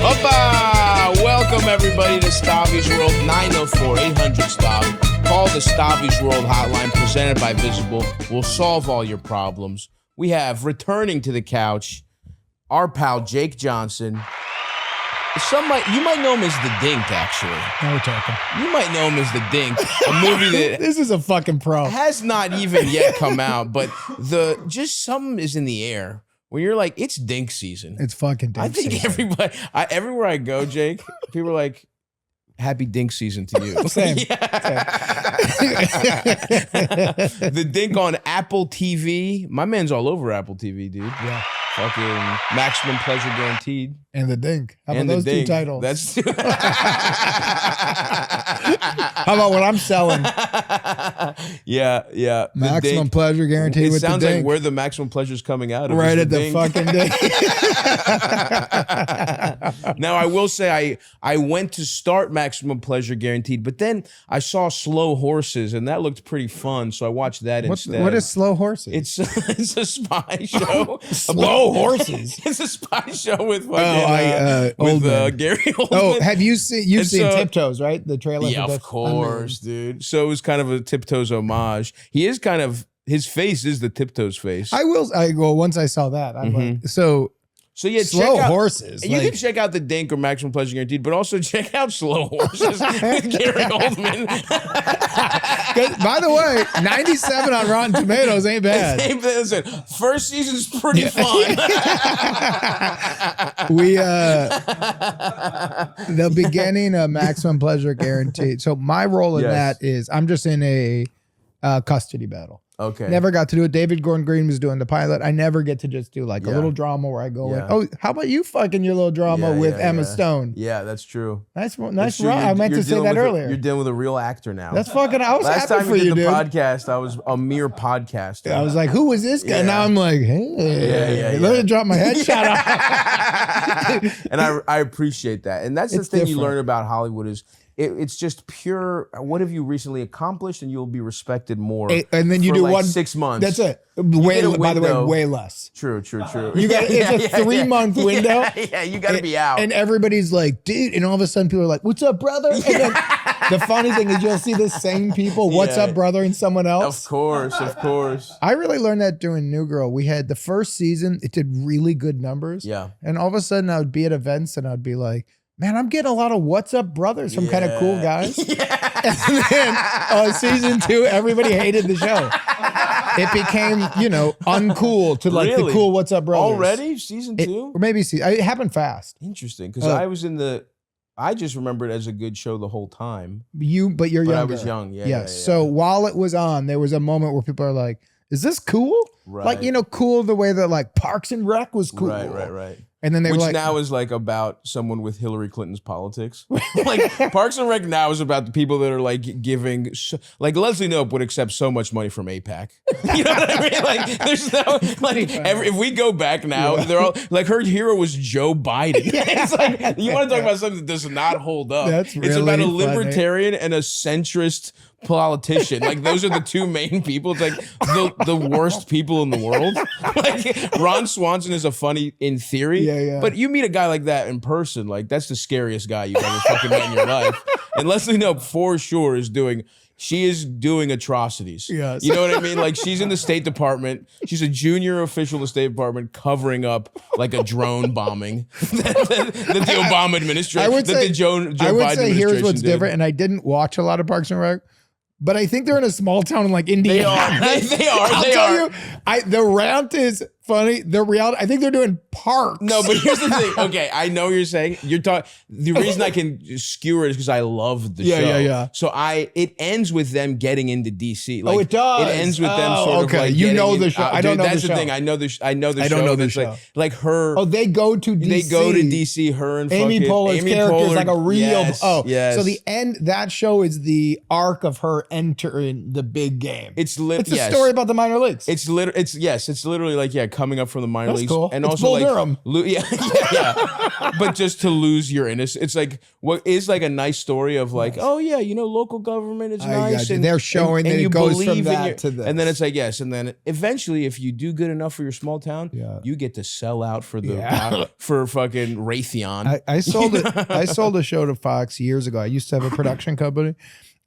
Hoppa! Welcome everybody to Stavvy's World, 904-800-STAV. Call the Stavvy's World hotline presented by Visible. We'll solve all your problems. We have returning to the couch, our pal Jake Johnson. You might know him as the Dink, actually. Now we're talking. You might know him as the Dink, a movie that This is a fucking pro. has not even yet come out, but just something is in the air. When you're like, it's Dink season. It's fucking Dink I think season. everybody, everywhere I go, Jake, people are like, happy Dink season to you. Same. The Dink on Apple TV. My man's all over Apple TV, dude. Yeah. Fucking maximum pleasure guaranteed. And the Dink. How about And the those Dink. two titles? That's How about what I'm selling? yeah. The Maximum Dink. pleasure guaranteed It with the sounds like Dink. where the maximum pleasure is coming out of. Right is at the Dink. fucking Dink. Now, I will say I went to start Maximum Pleasure Guaranteed, but then I saw Slow Horses, and that looked pretty fun, so I watched that instead. What is Slow Horses? It's a spy show. Slow Horses. It's a spy show with Oldman. Gary Oldman. Oh, have you seen? You've And seen so- Tiptoes, right? The trailer. Yeah, for of course, dude. So it was kind of a Tiptoes homage. He is kind of, his face is the Tiptoes face. Once I saw that, I'm like, so yeah, Slow check out, Horses. You can check out the Dink or Maximum Pleasure Guaranteed, but also check out Slow Horses with Gary Oldman. By the way, 97 on Rotten Tomatoes ain't bad. Listen, first season's pretty fun. The beginning of Maximum Pleasure Guaranteed. So my role in Yes. that is I'm just in a custody battle. Okay. Never got to do it. David Gordon Green was doing the pilot. I never get to just do like a Yeah. little drama where I go Yeah. like, oh, how about you fucking your little drama Yeah, with yeah, Emma yeah. Stone? Yeah, that's true. Nice That's true. run. I meant to say that earlier. You're dealing with a real actor now. That's fucking, I was Last happy time for you you, did the dude. podcast, I was a mere podcaster. I was like, who was this guy? Yeah. Now I'm like, hey, Yeah. let me drop my headshot off. And I appreciate that. And that's the It's thing you different. learn about Hollywood is it's just pure, what have you recently accomplished, and you'll be respected more. And then you for do like one 6 months. That's it. get a By the way, window. way less. True. You got it's a 3-month window. Yeah, you got to be out. And everybody's like, dude, and all of a sudden people are like, what's up, brother? And then the funny thing is you'll see the same people, what's Yeah. up, brother, and someone else. Of course. I really learned that doing New Girl. We had the first season, it did really good numbers. Yeah. And all of a sudden I would be at events and I'd be like, man, I'm getting a lot what's up brothers from kind of cool guys. And then season 2, everybody hated the show. It became, uncool to like Really? the cool what's up brothers. Already? Season 2? Or maybe it happened fast. Interesting. Because I just remember it as a good show the whole time. But you're But younger. I was young. Yeah. Yes. So while it was on, there was a moment where people are like, is this cool? Right. Like, cool the way that like Parks and Rec was cool. Right. And then they Which were like, now is like about someone with Hillary Clinton's politics. Like Parks and Rec now is about the people that are like giving, like Leslie Knope would accept so much money from AIPAC. You know what I mean? Like there's no, like if we go back now, they're all like her hero was Joe Biden. It's like, you want to talk about something that does not hold up. That's It's about a really funny. libertarian and a centrist politician. Like those are the two main people. It's like the worst people in the world. Like Ron Swanson is a funny in theory. Yeah. But you meet a guy like that in person, like that's the scariest guy you've ever fucking met in your life. And Leslie Knope for sure is doing atrocities. Yes. You know what I mean? Like she's in the State Department. She's a junior official in the State Department covering up like a drone bombing that the Obama administration, the Joe Biden I would say administration here's what's did. different. And I didn't watch a lot of Parks and Rec, but I think they're in a small town in like Indiana. They are. I'll tell you, the rant is funny. The reality, I think they're doing parks. No, but here's the thing. Okay, I know what you're saying. You're talking. The reason I can skewer it is because I love the show. Yeah. So it ends with them getting into DC. It does. It ends with them sort of like. You know getting the in- show. I don't dude, know that's the the show. thing. I know the show. I don't know the It's show. Like her. Oh, they go to DC. They go to DC. Her and Amy fucking Poehler's character is like a real. Yes, So the end. That show is the arc of her entering the big game. It's a story about the minor leagues. It's literally like coming up from the minor That's leagues, cool. and It's also Bull like Durham. yeah. But just to lose your innocence, it's like what is like a nice story of like, oh yeah, local government is nice, and they're showing that you it goes believe from in that to this, and then it's like yes, and then eventually, if you do good enough for your small town, Yeah. you get to sell out for the for fucking Raytheon. I sold it. I sold a show to Fox years ago. I used to have a production company,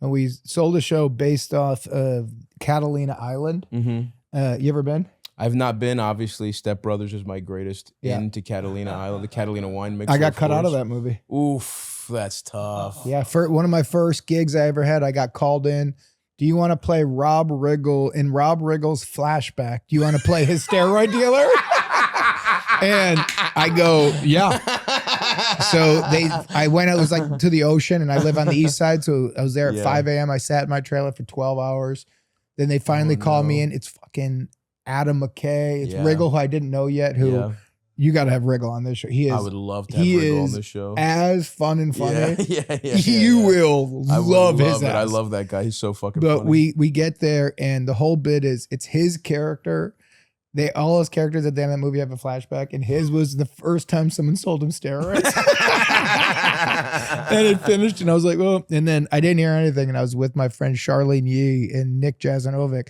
and we sold a show based off of Catalina Island. Mm-hmm. You ever been? I've not been. Obviously, Step Brothers is my greatest into Catalina Island, the Catalina wine mixer. I got cut out of that movie. Oof, that's tough. Yeah, for one of my first gigs I ever had, I got called in. Do you want to play Rob Riggle in Rob Riggle's flashback? Do you want to play his steroid dealer? And I go, yeah. So I went, it was like to the ocean, and I live on the east side. So I was there at 5 a.m. I sat in my trailer for 12 hours. Then they finally called me in. It's fucking Adam McKay. It's Riggle, who I didn't know yet, who you got to have Riggle on this show. He is. I would love to have Riggle on this show. As fun and funny. You will love his ass. I love that guy. He's so fucking but funny. we get there, and the whole bit is it's his character. All his characters at the end of that movie have a flashback, and his was the first time someone sold him steroids. And it finished, and I was like, well, and then I didn't hear anything, and I was with my friend Charlene Yee and Nick Jazanovic,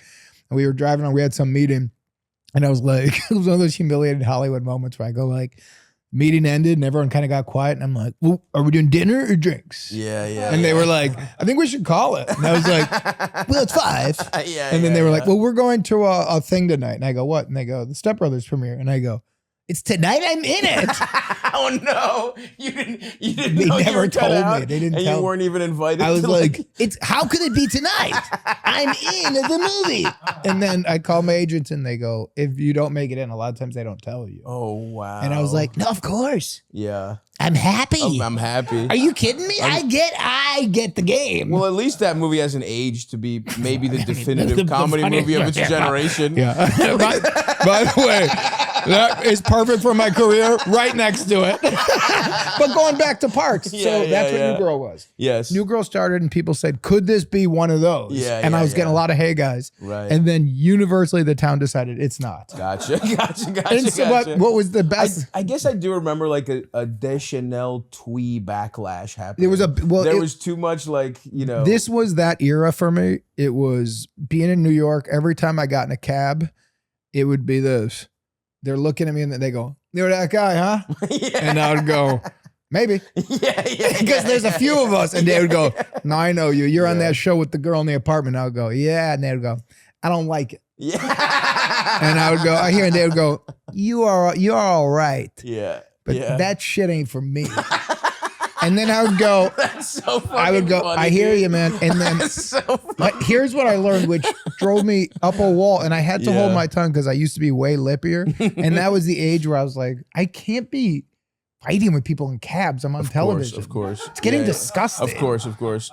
and we were driving on, we had some meeting, and I was like, it was one of those humiliated Hollywood moments where I go like, meeting ended and everyone kind of got quiet, and I'm like, well, are we doing dinner or drinks? And they were like, I think we should call it. And I was like, well, it's 5. And then they were like, well, we're going to a thing tonight. And I go, what? And they go, the Step Brothers premiere. And I go, it's tonight, I'm in it. Oh no, you didn't They know you never were cut told out, me. They didn't and tell you me. weren't even invited. I was to like, it's how could it be tonight? I'm in the movie. And then I call my agents, and they go, if you don't make it in, a lot of times they don't tell you. oh wow. And I was like, no, of course. yeah, I'm happy. I'm happy. Are you kidding me? I get the game. Well, at least that movie has an age to be maybe the definitive comedy funny- movie of its generation. Yeah. by the way, that is perfect for my career. Right next to it. But going back to Parks, so that's what New Girl was. Yes. New Girl started, and people said, "Could this be one of those?" And I was getting a lot of "Hey guys," Right. And then universally, the town decided it's not. Gotcha. And so, what was the best? I guess I do remember like a Deschanel twee backlash happening. There was there was too much like, This was that era for me. It was being in New York. Every time I got in a cab, it would be this. They're looking at me and they go, "You're that guy, huh?" And I would go, "Maybe." Because there's a few of us. And they would go, "No, I know you. You're on that show with the girl in the apartment." I would go, "Yeah." And they would go, "I don't like it." Yeah. And I would go, I hear, and they would go, you're all right. Yeah. But that shit ain't for me. And then I would go, That's so funny. I would go, funny, I hear dude. you, man. And then That's so funny. but here's what I learned, which drove me up a wall. And I had to hold my tongue because I used to be way lippier. And that was the age where I was like, I can't be fighting with people in cabs. I'm on television. Of course. It's getting disgusting. Of course.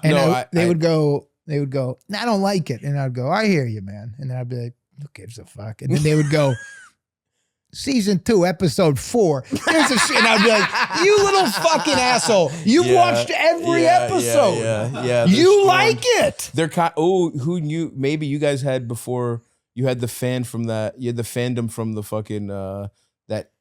And No, they would go, "No, I don't like it." And I'd go, "I hear you, man." And then I'd be like, "Who gives a fuck?" And then they would go, "Season 2, episode 4. Here's a shit." And I'd be like, "You little fucking asshole. You watched every episode. Yeah. You like it." They're who knew? Maybe you guys had before. You had the fan from that. You had the fandom from the fucking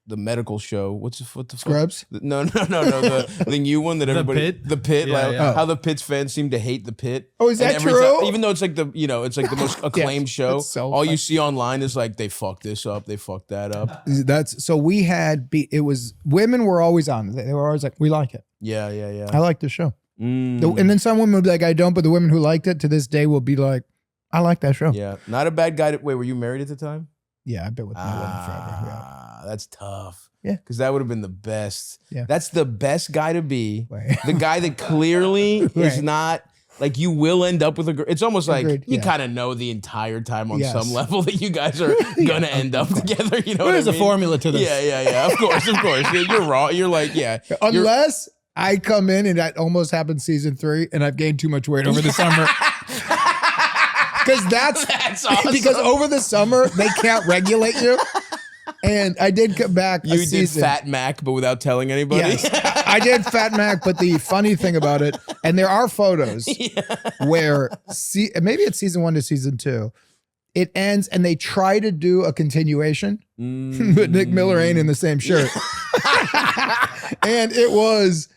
the medical show. What the fuck? Scrubs? No. The new one that everybody. Pit? The Pit. Yeah, like yeah. how the Pit's fans seem to hate the Pit. Oh, is that every true? time- even though it's like it's like the most acclaimed show. it's so all funny. you see online is like they fucked this up. They fucked that up. That's so we had. It was women were always on. They were always like, "We like it. Yeah. I like the show." Mm. And then some women would be like, "I don't," but the women who liked it to this day will be like, "I like that show." Yeah, not a bad guy. Wait, were you married at the time? Yeah, I've been with my woman forever. Yeah. That's tough. Yeah. Because that would have been the best. Yeah. That's the best guy to be. Right. The guy that clearly is Right. not, like, you will end up with a girl. It's almost like Agreed, you yeah. kind of know the entire time on Yes. some level that you guys are going to end up together. You know There's what I a mean? formula to this. Yeah. Of course. Yeah, you're wrong. You're like, yeah. Unless I come in, and that almost happened season 3, and I've gained too much weight over the summer. Because That's awesome. because over the summer they can't regulate you. And I did come back. You did Fat Mac, but without telling anybody. Yes, I did Fat Mac. But the funny thing about it, and there are photos where maybe it's season 1 to season 2. It ends, and they try to do a continuation, But Nick Miller ain't in the same shirt. And it was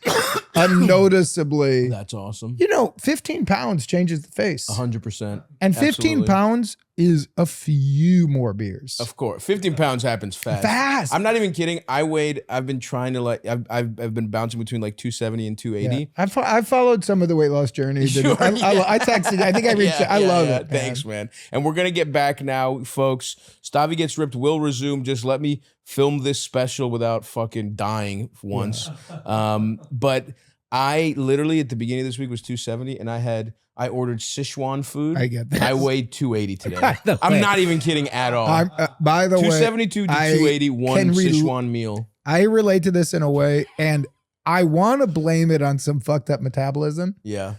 unnoticeably. That's awesome. 15 pounds changes the face. 100%. And 15 Absolutely. pounds is a few more beers. Of course. 15 pounds happens fast. I'm not even kidding. I've been trying to I've been bouncing between like 270 and 280. Yeah. I've followed some of the weight loss journey. Sure, I texted, I think I reached it. I love it. Thanks, man. And we're going to get back now, folks. Stavvy Gets Ripped will resume. Just let me film this special without fucking dying once. But I literally at the beginning of this week was 270 and I ordered Sichuan food. I get that. I weighed 280 today. I'm not even kidding at all. By the way, 272 to 280, one Sichuan meal. I relate to this in a way, and I want to blame it on some fucked up metabolism. Yeah.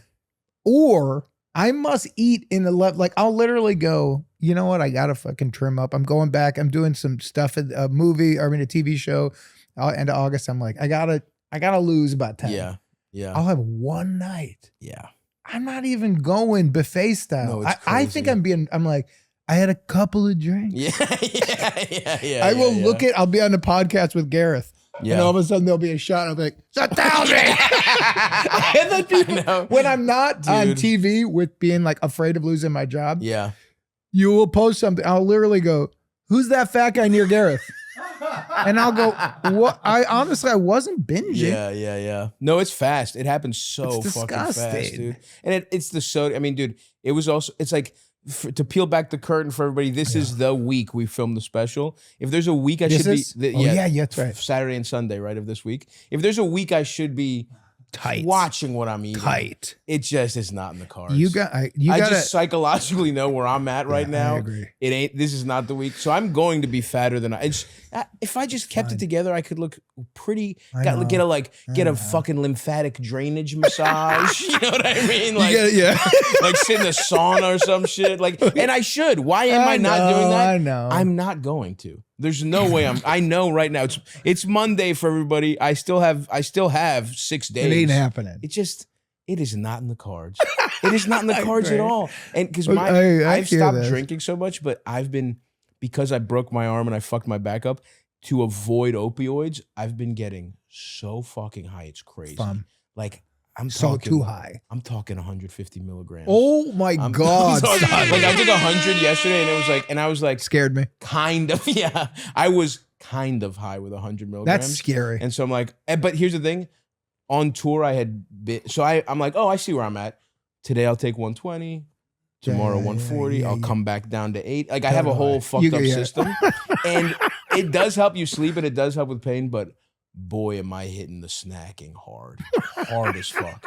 Or I must eat in like I'll literally go, you know what? I got to fucking trim up. I'm going back. I'm doing some stuff at a movie, or I mean a TV show. End of August, I'm like, I gotta lose about 10. Yeah. Yeah. I'll have one night. Yeah. I'm not even going buffet style. No, it's I think I'm like, I had a couple of drinks. Yeah. I will I'll be on the podcast with Gareth. Yeah. And all of a sudden there'll be a shot. I'll be like, and then people, when I'm not on TV with being like afraid of losing my job, you will post something. I'll literally go, who's that fat guy near Gareth? And I'll go, what? I wasn't binging. Yeah. No, it's fast. It happens so fucking fast, dude. And it's the soda. I mean, dude, it was also, it's like, to peel back the curtain for everybody, this is the week we filmed the special. If there's a week I should be, that's right. Saturday and Sunday, right, of this week. If there's a week I should be watching what I'm eating, it just is not in the cards. I just psychologically know where I'm at right now. I agree. This is not the week, so I'm going to be fatter than if I just kept it together, I could look pretty. Get a fucking lymphatic drainage massage. You know what I mean? Like, like sit in a sauna or some shit. Like, and I should. Why am I not doing that? I know. I'm not going to. There's no way I know right now. It's Monday for everybody. I still have 6 days. It ain't happening. It is not in the cards. It is not in the cards at all. And because I've stopped drinking so much, but because I broke my arm and I fucked my back up, to avoid opioids, I've been getting so fucking high. It's crazy. Fun. Like I'm so talking, too high. I'm talking 150 milligrams. Oh my God. Like I took 100 yesterday and I was like scared me. Kind of, yeah. I was kind of high with 100 milligrams. That's scary. And so I'm like, but here's the thing. On tour, I had been, so I'm like, oh, I see where I'm at. Today I'll take 120. Tomorrow 140. I'll come back down to 8. Like I have a whole fucked up system. And it does help you sleep and it does help with pain, but boy, am I hitting the snacking hard as fuck.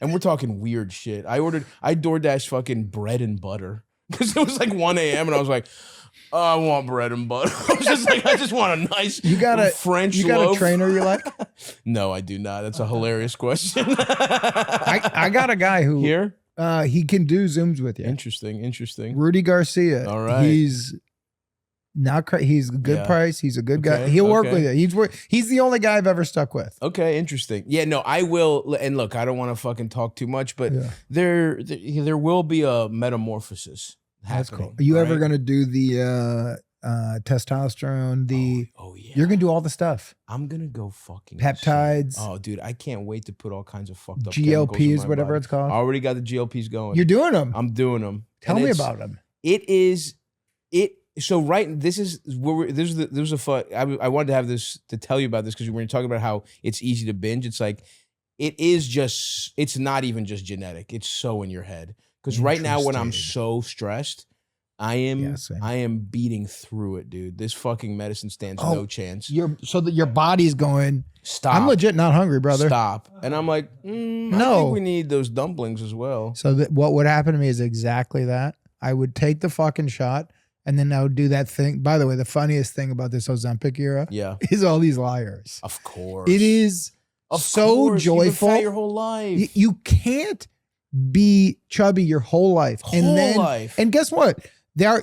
And we're talking weird shit. I DoorDash fucking bread and butter because it was like 1 a.m. and I was like, oh, I want bread and butter. I was just like, I just want a nice French loaf. You got a trainer you like? No, I do not. That's a hilarious question. I got a guy who here. He can do Zooms with you. Interesting. Rudy Garcia. All right. He's not crazy. He's a good price. He's a good guy. He'll work with you. He's the only guy I've ever stuck with. Okay, interesting. Yeah, no, I will. And look, I don't want to fucking talk too much, but there will be a metamorphosis happening. That's cool. Are you ever going to do the testosterone? You're going to do all the stuff. I'm going to go fucking peptides. Insane. Oh, dude, I can't wait to put all kinds of fucked up GLPs, whatever it's called. I already got the GLPs going. You're doing them. I'm doing them. Tell me about them. So this is a fun. I wanted to have this to tell you about this because when you're talking about how it's easy to binge, it's like it's not even just genetic. It's so in your head. Because right now when I'm so stressed, I am beating through it, dude. This fucking medicine stands no chance. So that your body's going, stop. I'm legit not hungry, brother. Stop. And I'm like, no. I think we need those dumplings as well. So what would happen to me is exactly that. I would take the fucking shot and then I would do that thing. By the way, the funniest thing about this Ozempic era is all these liars. Of course. It is so joyful. You've been fat your whole life. You can't be chubby your whole life. And guess what?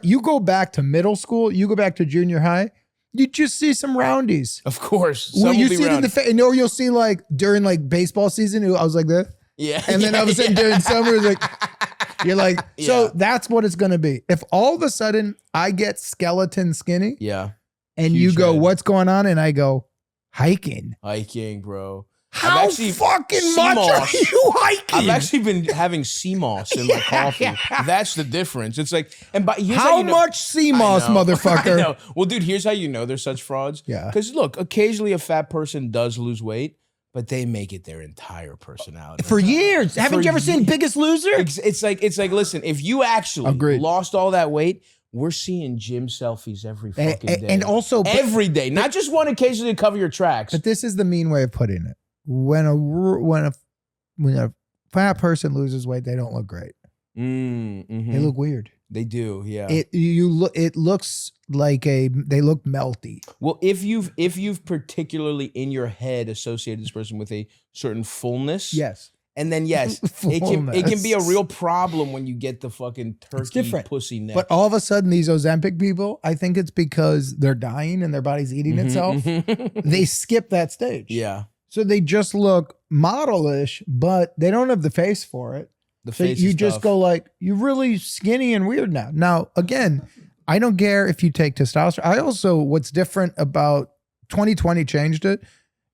You go back to middle school, you go back to junior high, you just see some roundies. Of course. Well, you see it in the face, or you'll see like during like baseball season, I was like this. Yeah. And then all of a sudden during summer, it's like, you're like, so that's what it's going to be. If all of a sudden I get skeleton skinny, and Huge you go, head. what's going on? And I go, hiking. Hiking, bro. How actually- fucking much are CMOS. you hiking? I've actually been having sea moss in my coffee. That's the difference. It's like, and by here's How you know, much sea moss, I know. motherfucker? I know. Well, dude, here's how you know they're such frauds. Yeah. Because look, occasionally a fat person does lose weight, but they make it their entire personality. For years. Haven't you ever seen Biggest Loser? It's like, listen, if you actually Agreed. lost all that weight, we're seeing gym selfies every fucking day. And also, every day, not just one occasionally to cover your tracks. but this is the mean way of putting it. When a fat person loses weight, they don't look great. Mm-hmm. They look weird. They do, yeah. It looks like they look melty. Well, if you've particularly in your head associated this person with a certain fullness, Yes. and then yes, it can be a real problem when you get the fucking turkey different. pussy neck. But all of a sudden, these Ozempic people, I think it's because they're dying and their body's eating itself. They skip that stage. Yeah, So they just look modelish, but they don't have the face for it. the So face. you is just tough. go like, you're really skinny and weird now. Now, again, I don't care if you take testosterone. I also, what's different about 2020 changed it.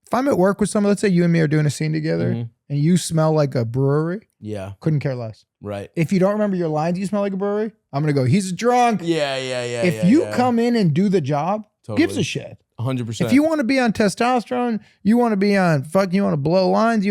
If I'm at work with someone, let's say you and me are doing a scene together Mhm. and you smell like a brewery, Yeah, couldn't care less. right. If you don't remember your lines, you smell like a brewery, I'm going to go, he's drunk. Yeah. If you come in and do the job, gives a Totally. shit. 100%. If you want to be on testosterone, you want to be on you want to blow lines,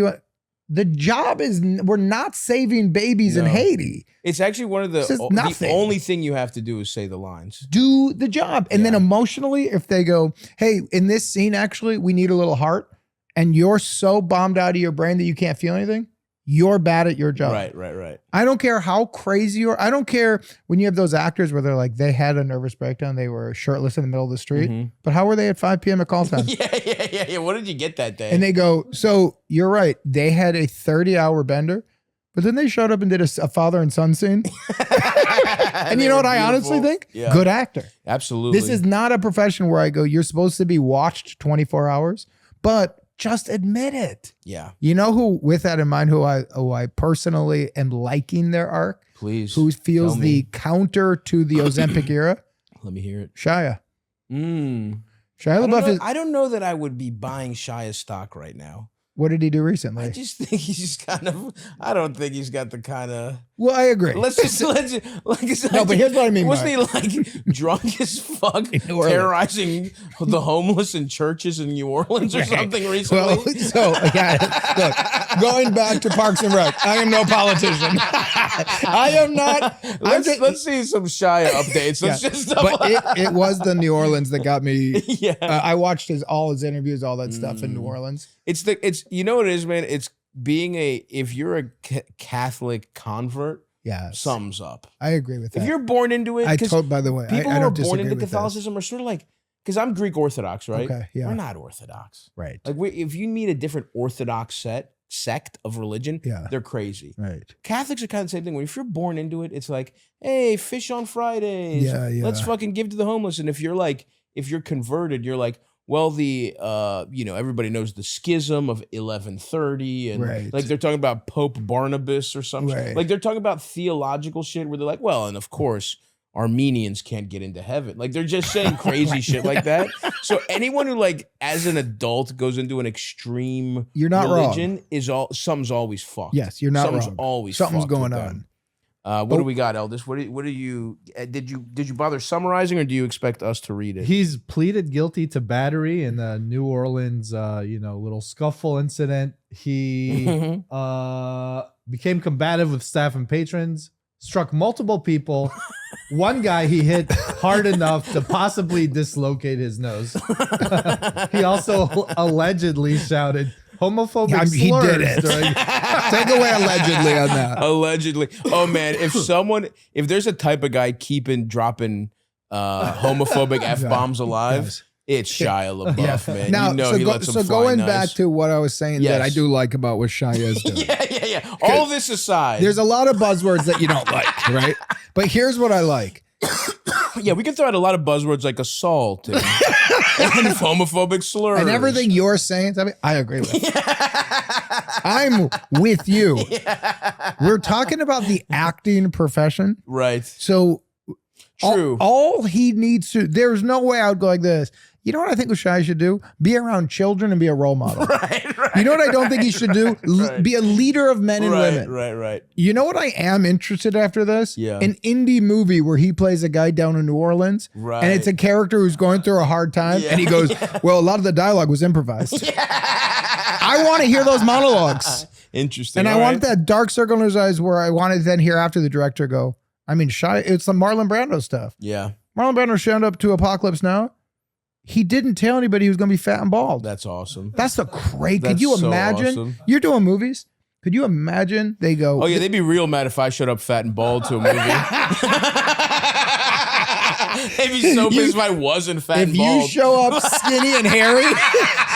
the job is, we're not saving babies in No. Haiti. it's actually one of This is the nothing. only thing you have to do is say the lines. Do the job. And then Yeah. emotionally, if they go, hey, in this scene, actually, we need a little heart, and you're so bombed out of your brain that you can't feel anything, you're bad at your job. Right. I don't care how crazy you are. I don't care when you have those actors where they're like, they had a nervous breakdown, they were shirtless in the middle of the street, Mhm. but how were they at 5 p.m. at call time? Yeah. What did you get that day? And they go, so you're right. They had a 30-hour bender, but then they showed up and did a father and son scene. And you know what I honestly think? Yeah. Good actor. Absolutely. This is not a profession where I go, you're supposed to be watched 24 hours, but just admit it. Yeah. You know who, with that in mind, who I personally am liking their arc, Please. who feels tell the me. counter to the Ozempic era? Let me hear it. Shia. Mm. Shia LaBeouf is, I don't know that I would be buying Shia's stock right now. what did he do I recently? just think he's just kind of. I don't think he's got the kind of. Well, I agree. Let's just No, but here's what I mean, Wasn't he Mark. like drunk as fuck, New Orleans. terrorizing the homeless in churches in New Orleans or something recently? Well, so yeah, look, going back to Parks and Rec, I am no politician. I am not. Let's see some Shia updates. Let's Yeah. just. But it was the New Orleans that got me. Yeah. I watched all his interviews, all that stuff in New Orleans. It's you know what it is, man. It's being if you're a Catholic convert, Yeah, sums up. I agree with that. If you're born into it, By the way, people I who don't are born disagree into with that. Catholicism are sort of like, because I'm Greek Orthodox, right? Okay, yeah. We're not Orthodox. Right. Like if you meet a different Orthodox sect of religion, Yeah. they're crazy. Right. Catholics are kind of the same thing. If you're born into it, it's like, hey, fish on Fridays. Yeah, yeah. Let's fucking give to the homeless. And if you're converted, you're like, well, everybody knows the schism of 1130, and Right. like they're talking about Pope Barnabas or something. Right. Like they're talking about theological shit where they're like, well, and of course Armenians can't get into heaven. Like they're just saying crazy shit like that. So anyone who like as an adult goes into an extreme You're not religion something's always fucked. Yes, you're not something's wrong. always Something's fucked going with on. them. What do we got, Eldest? What do you did you bother summarizing, or do you expect us to read it? He's pleaded guilty to battery in the New Orleans, little scuffle incident. He became combative with staff and patrons, struck multiple people. One guy he hit hard enough to possibly dislocate his nose. He also allegedly shouted homophobic Yeah, he slurs did it. during Take away allegedly on that. Allegedly. Oh man, if there's a type of guy dropping homophobic F-bombs alive, Yes. it's Shia LaBeouf, man. Now, you know so, he lets them fly going nice. back to what I was saying that I Yes. do like about what Shia is doing. Yeah. All this aside, There's a lot of buzzwords that you don't like, right? But here's what I like. yeah, we can throw out a lot of buzzwords like assault and homophobic slurs And everything you're saying, I agree with. I'm with you. We're talking about the acting profession. Right. So True. all he needs to, there's no way I would go like this. You know what I think Shai should do? Be around children and be a role model. Right. You know what I don't think he should do? Right. Be a leader of men and women. Right. You know what I am interested after this? Yeah. An indie movie where he plays a guy down in New Orleans. Right. And it's a character who's going through a hard time. Yeah. And he goes, well, a lot of the dialogue was improvised. I want to hear those monologues. Interesting. And I want that dark circle in his eyes where I want to then hear after the director go, I mean, it's the Marlon Brando stuff. Yeah. Marlon Brando showed up to Apocalypse Now. He didn't tell anybody he was going to be fat and bald. That's awesome. That's the great. Could That's you so imagine? awesome. You're doing movies. Could you imagine they go, Oh yeah, they'd be real mad if I showed up fat and bald to a movie. They'd be so pissed if I wasn't fat and if bald. you show up skinny and hairy,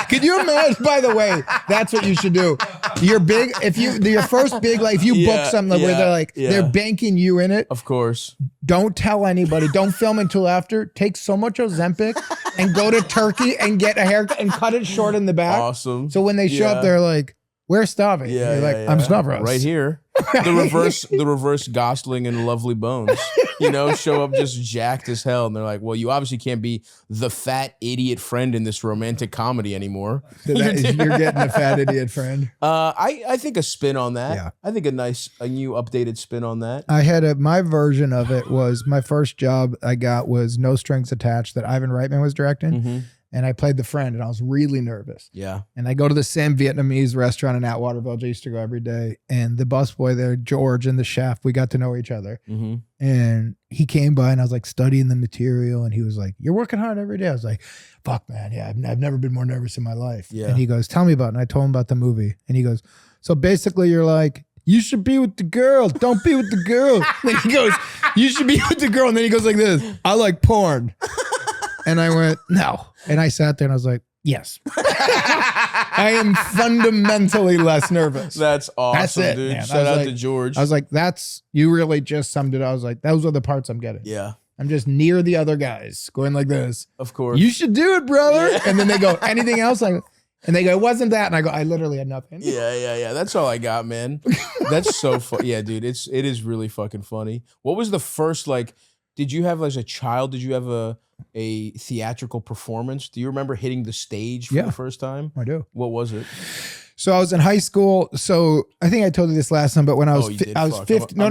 could you imagine? By the way, that's what you should do. You're big. If your first big, like if you book something where they're like, they're banking you in it. Of course. Don't tell anybody. Don't film until after. Take so much Ozempic and go to Turkey and get a haircut and cut it short in the back. Awesome. So when they show up, they're like, where's Stavvy? Yeah, You're like, I'm Stavros. Right here. The reverse Gosling and Lovely Bones. You know, show up just jacked as hell. And they're like, well, you obviously can't be the fat idiot friend in this romantic comedy anymore. You're getting a fat idiot friend. I think a spin on that. Yeah. I think a new updated spin on that. I had my version of it was my first job I got was No Strings Attached that Ivan Reitman was directing. Mm-hmm. And I played the friend and I was really nervous. Yeah. And I go to the Sam Vietnamese restaurant in Atwater Village. I used to go every day. And the busboy there, George, and the chef, we got to know each other. Mm-hmm. And he came by and I was like studying the material. And he was like, you're working hard every day. I was like, fuck, man. Yeah, I've never been more nervous in my life. Yeah. And he goes, tell me about it. And I told him about the movie. And he goes, so basically you're like, you should be with the girl. Don't be with the girl. Then he goes, you should be with the girl. And then he goes like this, I like porn. And I went, no. And I sat there and I was like, yes. I am fundamentally less nervous. That's awesome, That's it, dude. man. Shout out like, to George. I was like, you really just summed it. I was like, those are the parts I'm getting. Yeah. I'm just near the other guys going like this. Of course. You should do it, brother. Yeah. And then they go, anything else? And they go, it wasn't that. And I go, I literally had nothing. Yeah. That's all I got, man. That's so fun. Yeah, dude. It is really fucking funny. What was the first, like, did you have as a child, did you have a theatrical performance? Do you remember hitting the stage for the first time? I do. What was it? So I was in high school. So I think I told you this last time, but when I was 50, no.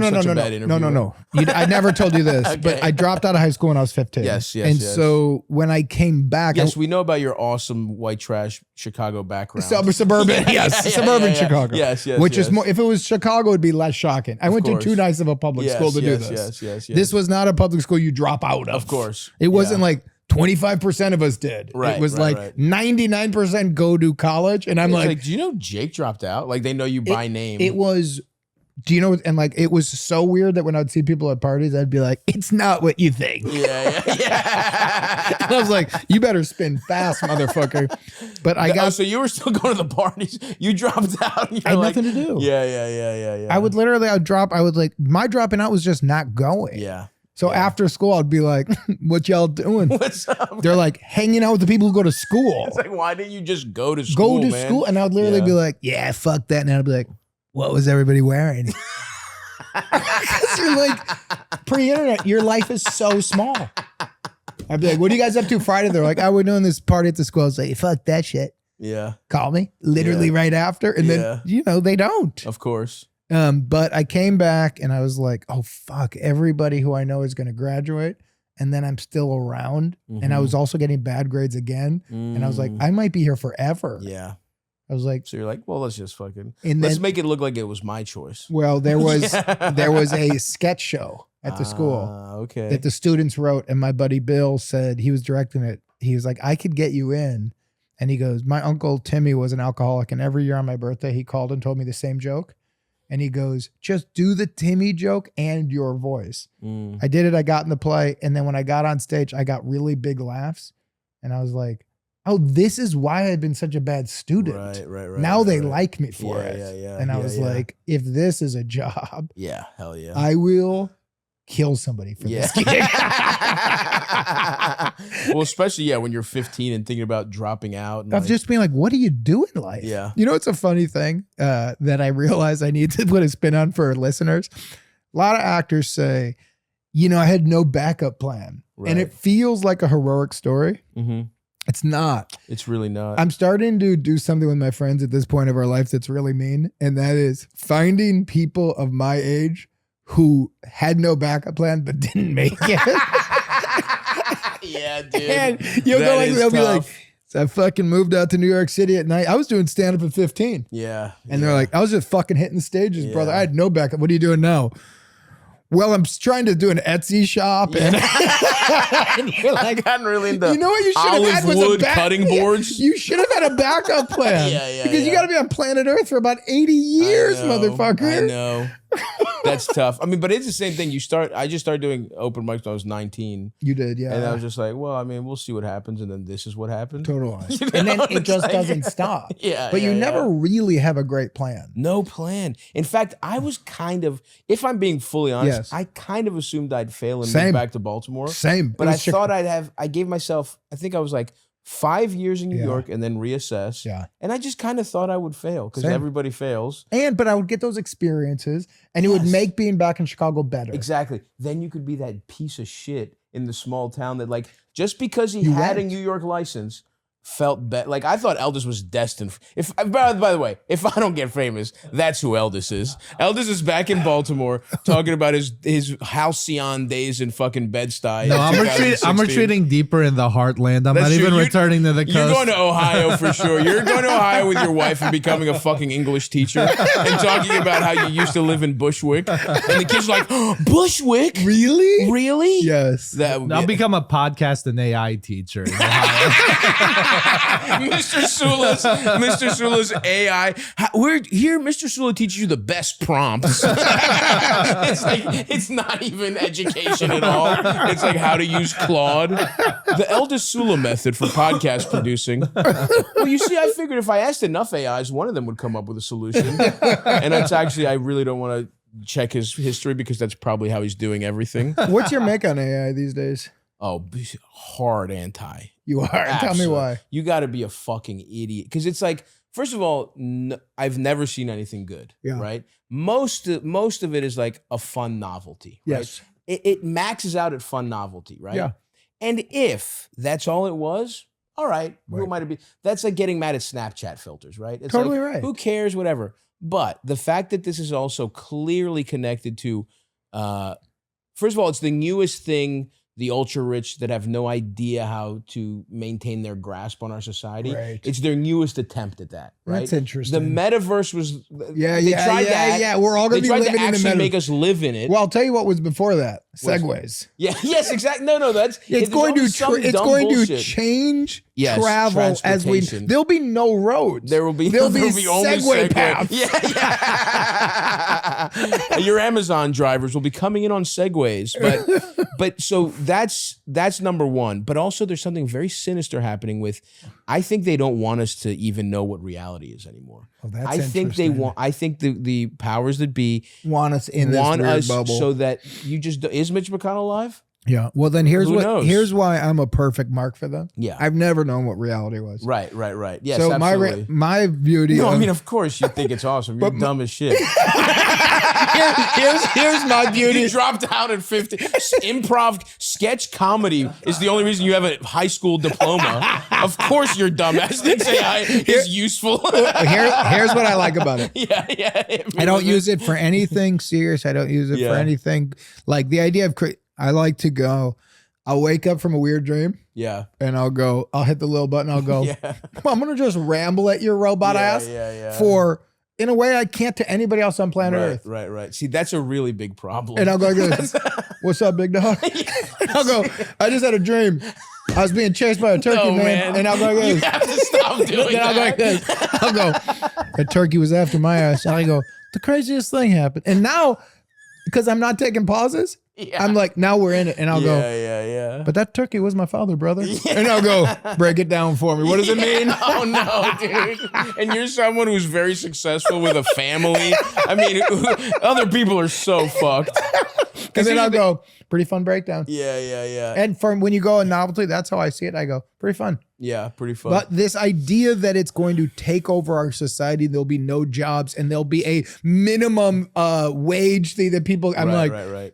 I never told you this, okay. But I dropped out of high school when I was 15. Yes. So when I came back, we know about your awesome white trash Chicago background. Suburban, suburban Chicago. Yes. Which is more. If it was Chicago, it'd be less shocking. I went to too nice of a public school to do this. Yes. This was not a public school you drop out of. Of course, it wasn't like 25% of us did. Right. It was 99% go to college. And I'm like, do you know Jake dropped out? Like they know you by name. It was, do you know, and like it was so weird that when I'd see people at parties, I'd be like, it's not what you think. Yeah. And I was like, you better spin fast, motherfucker. But I got. So you were still going to the parties. You dropped out. And I had nothing to do. Yeah. I would my dropping out was just not going. Yeah. So after school, I'd be like, what y'all doing? What's up? They're like hanging out with the people who go to school. It's like, why didn't you just go to school? School. And I would literally be like, yeah, fuck that. And I'd be like, what was everybody wearing? Because you're like, pre-internet, your life is so small. I'd be like, what are you guys up to Friday? They're like, we're doing this party at the school. I was like, fuck that shit. Yeah. Call me literally right after. And then, they don't. Of course. But I came back and I was like, oh, fuck, everybody who I know is going to graduate. And then I'm still around. Mm-hmm. And I was also getting bad grades again. And I was like, I might be here forever. Yeah. I was like, so you're like, well, let's just fucking, let's make it look like it was my choice. Well, there was a sketch show at the school that the students wrote. And my buddy Bill said he was directing it. He was like, I could get you in. And he goes, my uncle Timmy was an alcoholic. And every year on my birthday, he called and told me the same joke. And he goes, just do the Timmy joke and your voice. I did it. I got in the play. And then when I got on stage, I got really big laughs. And I was like, oh, this is why I've been such a bad student. Right. Now they like me for it. Yeah. And I was like, if this is a job, hell yeah, I will kill somebody for this gig. Well, especially when you're 15 and thinking about dropping out. And Of just being like, what do you do in life? Yeah. You know, it's a funny thing that I realize I need to put a spin on for listeners. A lot of actors say, I had no backup plan. Right. And it feels like a heroic story. Mm-hmm. It's not. It's really not. I'm starting to do something with my friends at this point of our life that's really mean. And that is finding people of my age who had no backup plan but didn't make it. Yeah, dude. And you'll go like, they'll be like, so I fucking moved out to New York City at night. I was doing stand up at 15. Yeah. And they're like, I was just fucking hitting the stages, brother. I had no backup. What are you doing now? Well, I'm trying to do an Etsy shop. And, and you're like, I've gotten really into you know what you should have had was wood cutting boards. You should have had a backup plan. Because you got to be on planet Earth for about 80 years, motherfucker. I know. That's tough. I mean, but it's the same thing. I just started doing open mics when I was 19. You did, yeah. And I was just like, well, I mean, we'll see what happens. And then this is what happened. Totally. You know? And then it It's just like- doesn't stop. Yeah. But you never really have a great plan. No plan. In fact, I was kind of, if I'm being fully honest, Yes. I kind of assumed I'd fail and Same. move back to Baltimore. Same. But I thought I gave myself, I think I was like 5 years in New York and then reassess. Yeah. And I just kind of thought I would fail because Same. everybody fails. But I would get those experiences and it would make being back in Chicago better. Exactly. Then you could be that piece of shit in the small town that, like, just because he You had went. a New York license felt better. Like, I thought Eldest was destined. By the way, if I don't get famous, that's who Eldest is. Eldest is back in Baltimore talking about his halcyon days in fucking Bed-Stuy. No, in I'm 2016. retreating deeper in the heartland. I'm That's not true. even You're- returning to the coast. You're going to Ohio for sure. You're going to Ohio with your wife and becoming a fucking English teacher and talking about how you used to live in Bushwick. And the kids are like, oh, Bushwick? Really? Really? Yes. That would I'll be become a podcast and AI teacher in Ohio. Mr. Sula's AI. We're here. Mr. Sula teaches you the best prompts. It's like it's not even education at all. It's like how to use Claude. The eldest Sula method for podcast producing. Well, you see, I figured if I asked enough AIs, one of them would come up with a solution. And that's actually, I really don't want to check his history because that's probably how he's doing everything. What's your make on AI these days? Oh, hard anti. You are. Tell me Absolutely. why. You got to be a fucking idiot. Because it's like, first of all, I've never seen anything good, Yeah. right? Most of it is like a fun novelty, right? Yes. It maxes out at fun novelty, right? Yeah. And if that's all it was, all right, who Right. might it be? That's like getting mad at Snapchat filters, right? It's Totally like, right. Who cares, whatever. But the fact that this is also clearly connected to, first of all, it's the newest thing, the ultra rich that have no idea how to maintain their grasp on our society. Right. It's their newest attempt at that, right? That's interesting. The metaverse was, Yeah, they yeah, tried yeah, that. yeah. We're all They going to be tried living to in the actually metaverse. make us live in it. Well, I'll tell you what was before that. What's- Segways. Yeah, yes, exactly. No, that's It's there's going to always some it's dumb going to bullshit. change Yes, travel as we. transportation. There'll be no roads. There'll be only Segway paths. Yeah. Your Amazon drivers will be coming in on Segways, but so that's number one. But also, there's something very sinister happening with. I think they don't want us to even know what reality is anymore. Oh, that's I think they interesting. want. I think the powers that be Want us in this want weird us bubble. so that you just is Mitch McConnell alive? Yeah. Well, then here's Who knows? here's why I'm a perfect mark for them. Yeah. I've never known what reality was. Right. Yes, So absolutely. my beauty. No, I of- mean, of course you think it's awesome. You're dumb as shit. here's my beauty. You dropped out at 50. Improv sketch comedy is the only reason you have a high school diploma. Of course you're dumbass. Thinks AI is useful. Here's what I like about it. Yeah. I don't use it for anything serious. I don't use it Yeah. for anything like the idea of. I like to go. I'll wake up from a weird dream Yeah. and I'll hit the little button. I'll go. Yeah. I'm gonna just ramble at your robot ass for in a way I can't to anybody else on planet Earth. Right. See, that's a really big problem. And I'll go like this. What's up, big dog? I'll go. I just had a dream. I was being chased by a turkey, No, man. man. And I'll go like You this. have to stop doing Then I'll go like that. this. I'll go. The turkey was after my ass. And I go. The craziest thing happened. And now, because I'm not taking pauses, Yeah. I'm like, now we're in it. And I'll go. Yeah. But that turkey was my father, brother. And I'll go, break it down for me. What does it mean? Oh no, dude! And you're someone who's very successful with a family. I mean, other people are so fucked. And then I'll go, pretty fun breakdown. Yeah. And from when you go in novelty, that's how I see it. I go, pretty fun. Yeah, pretty fun. But this idea that it's going to take over our society, there'll be no jobs, and there'll be a minimum wage thing that people, I'm like, right.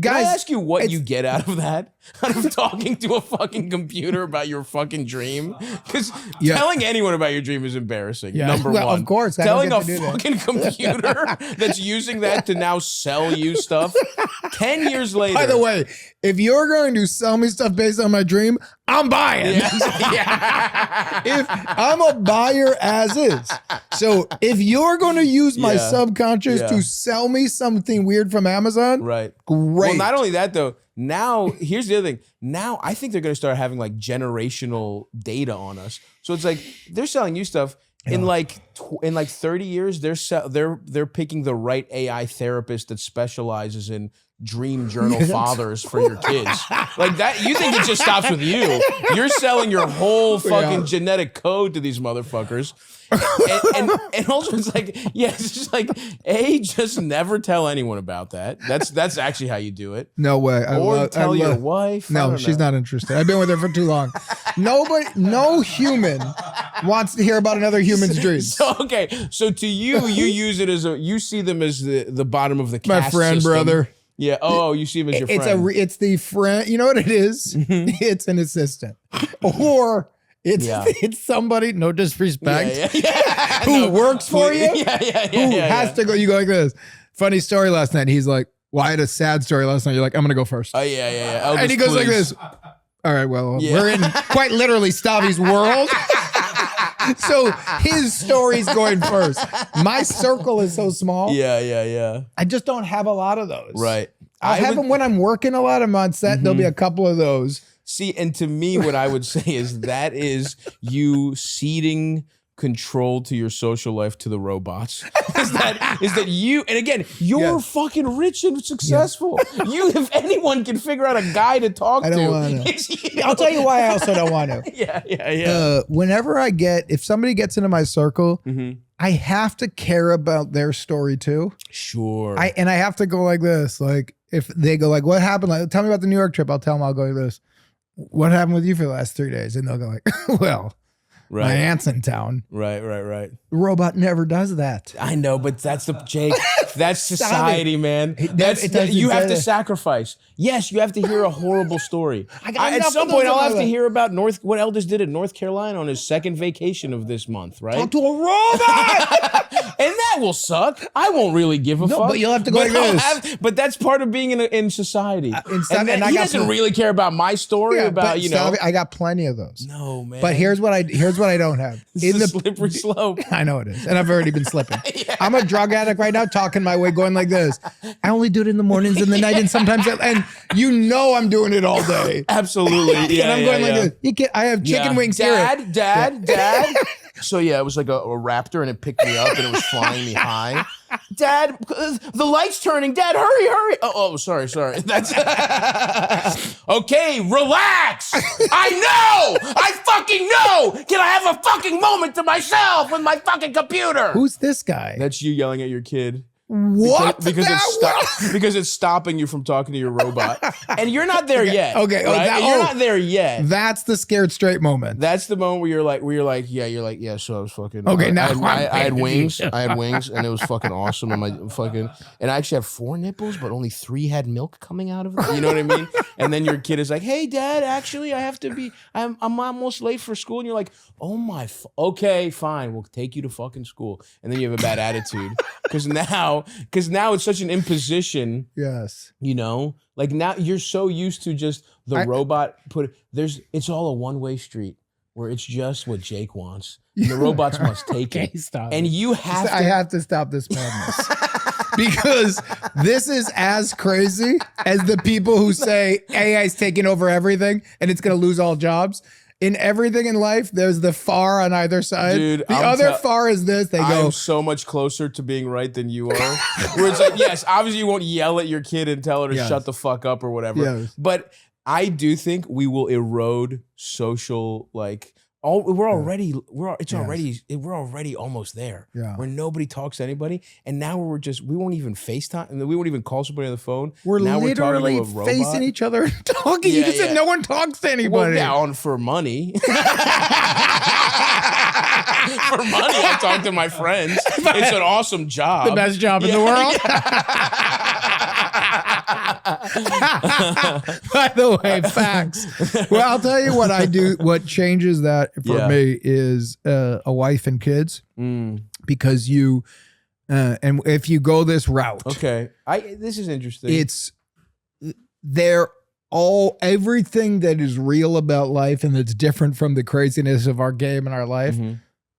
Can I Guys, ask you what you get out of that? Out of talking to a fucking computer about your fucking dream? Because telling anyone about your dream is embarrassing, number one. Of course. Telling a fucking computer that's using that to now sell you stuff 10 years later. By the way, if you're going to sell me stuff based on my dream, I'm buying. If I'm a buyer as is. So if you're going to use my subconscious to sell me something weird from Amazon, right. Great. Well, not only that though, now here's the other thing. Now I think they're going to start having like generational data on us. So it's like they're selling you stuff in like 30 years. They're picking the right AI therapist that specializes in dream journal fathers for your kids. Like that, you think it just stops with you. You're selling your whole fucking genetic code to these motherfuckers. And also it's like, it's just like, just never tell anyone about that. That's actually how you do it. No way. Or tell your wife. No, she's not interested. I've been with her for too long. No human wants to hear about another human's dreams. So to you, you use it as you see them as the bottom of the caste my friend, system. brother. Yeah. Oh, you see him as your friend. It's the friend. You know what it is? It's an assistant, or it's somebody. No disrespect. Who works for you? Who has to go? You go like this. Funny story last night. He's like, "Well, I had a sad story last night." You're like, "I'm gonna go first." Oh yeah. Elvis, and he goes like this. All right. Well, we're in quite literally Stavvy's world. So his story's going first. My circle is so small. Yeah. I just don't have a lot of those. Right. I have them when I'm working a lot. I'm on set. There'll be a couple of those. See, and to me, what I would say is that is you ceding control to your social life to the robots. is that you, and again, you're fucking rich and successful. You, if anyone can figure out a guy to talk to, I'll tell you why I also don't want to. Yeah. Whenever if somebody gets into my circle, I have to care about their story too. Sure. I have to go like this. Like if they go like, what happened? Like, tell me about the New York trip. I'll tell them, I'll go like this. What happened with you for the last 3 days? And they'll go like, well, my aunt's in town. Right. The robot never does that. I know, but that's Jake. That's society, man. You have to sacrifice. Yes, you have to hear a horrible story. At some point, I'll have to hear about what Elders did in North Carolina on his second vacation of this month, right? Talk to a robot! And that will suck. I won't really give a fuck. But you'll have to go like this. But that's part of being in society. And he doesn't really care about my story about, I got plenty of those. No, man. But here's what I don't have. It's a slippery slope. I know it is. And I've already been slipping. I'm a drug addict right now, talking my way, going like this. I only do it in the mornings and the night, and sometimes, and I'm doing it all day. Absolutely. And I'm going like this. I have chicken wings here. Dad. So it was like a raptor, and it picked me up, and it was flying me high. Dad, the light's turning. Dad, hurry. Oh, sorry. That's okay. Relax. I fucking know. Can I have a fucking moment to myself with my fucking computer? Who's this guy? That's you yelling at your kid. What? Because it's stopping you from talking to your robot, and you're not there yet. Okay, right? You're not there yet. That's the scared straight moment. That's the moment where you're like, yeah. So I was fucking. Okay, now I had wings. I had wings, and it was fucking awesome. And and I actually have 4 nipples, but only 3 had milk coming out of it. You know what I mean? And then your kid is like, "Hey, Dad, actually, I'm almost late for school," and you're like, "Oh my, okay, fine, we'll take you to fucking school." And then you have a bad attitude because now it's such an imposition. Yes. Like now you're so used to just robot it's all a one-way street where it's just what Jake wants. And the robots must take it. Stop and it. You have I have to stop this madness. Because this is as crazy as the people who say AI's taking over everything and it's going to lose all jobs. In everything in life, there's the far on either side. Dude, the other far is this. They go, I'm so much closer to being right than you are. Where it's like, yes, obviously you won't yell at your kid and tell her to shut the fuck up or whatever. Yes. But I do think we will erode social, we're already almost there. Yeah. Where nobody talks to anybody, and now we won't even FaceTime, and we won't even call somebody on the phone. We're now literally we're talking to a robot. facing each other and talking. You just said no one talks to anybody. Well, for money. For money, I talk to my friends. It's an awesome job. The best job in the world. By the way, facts. Well, I'll tell you what I do. What changes that for me is a wife and kids, because you, and if you go this route, okay, this is interesting. It's they're all everything that is real about life and that's different from the craziness of our game and our life.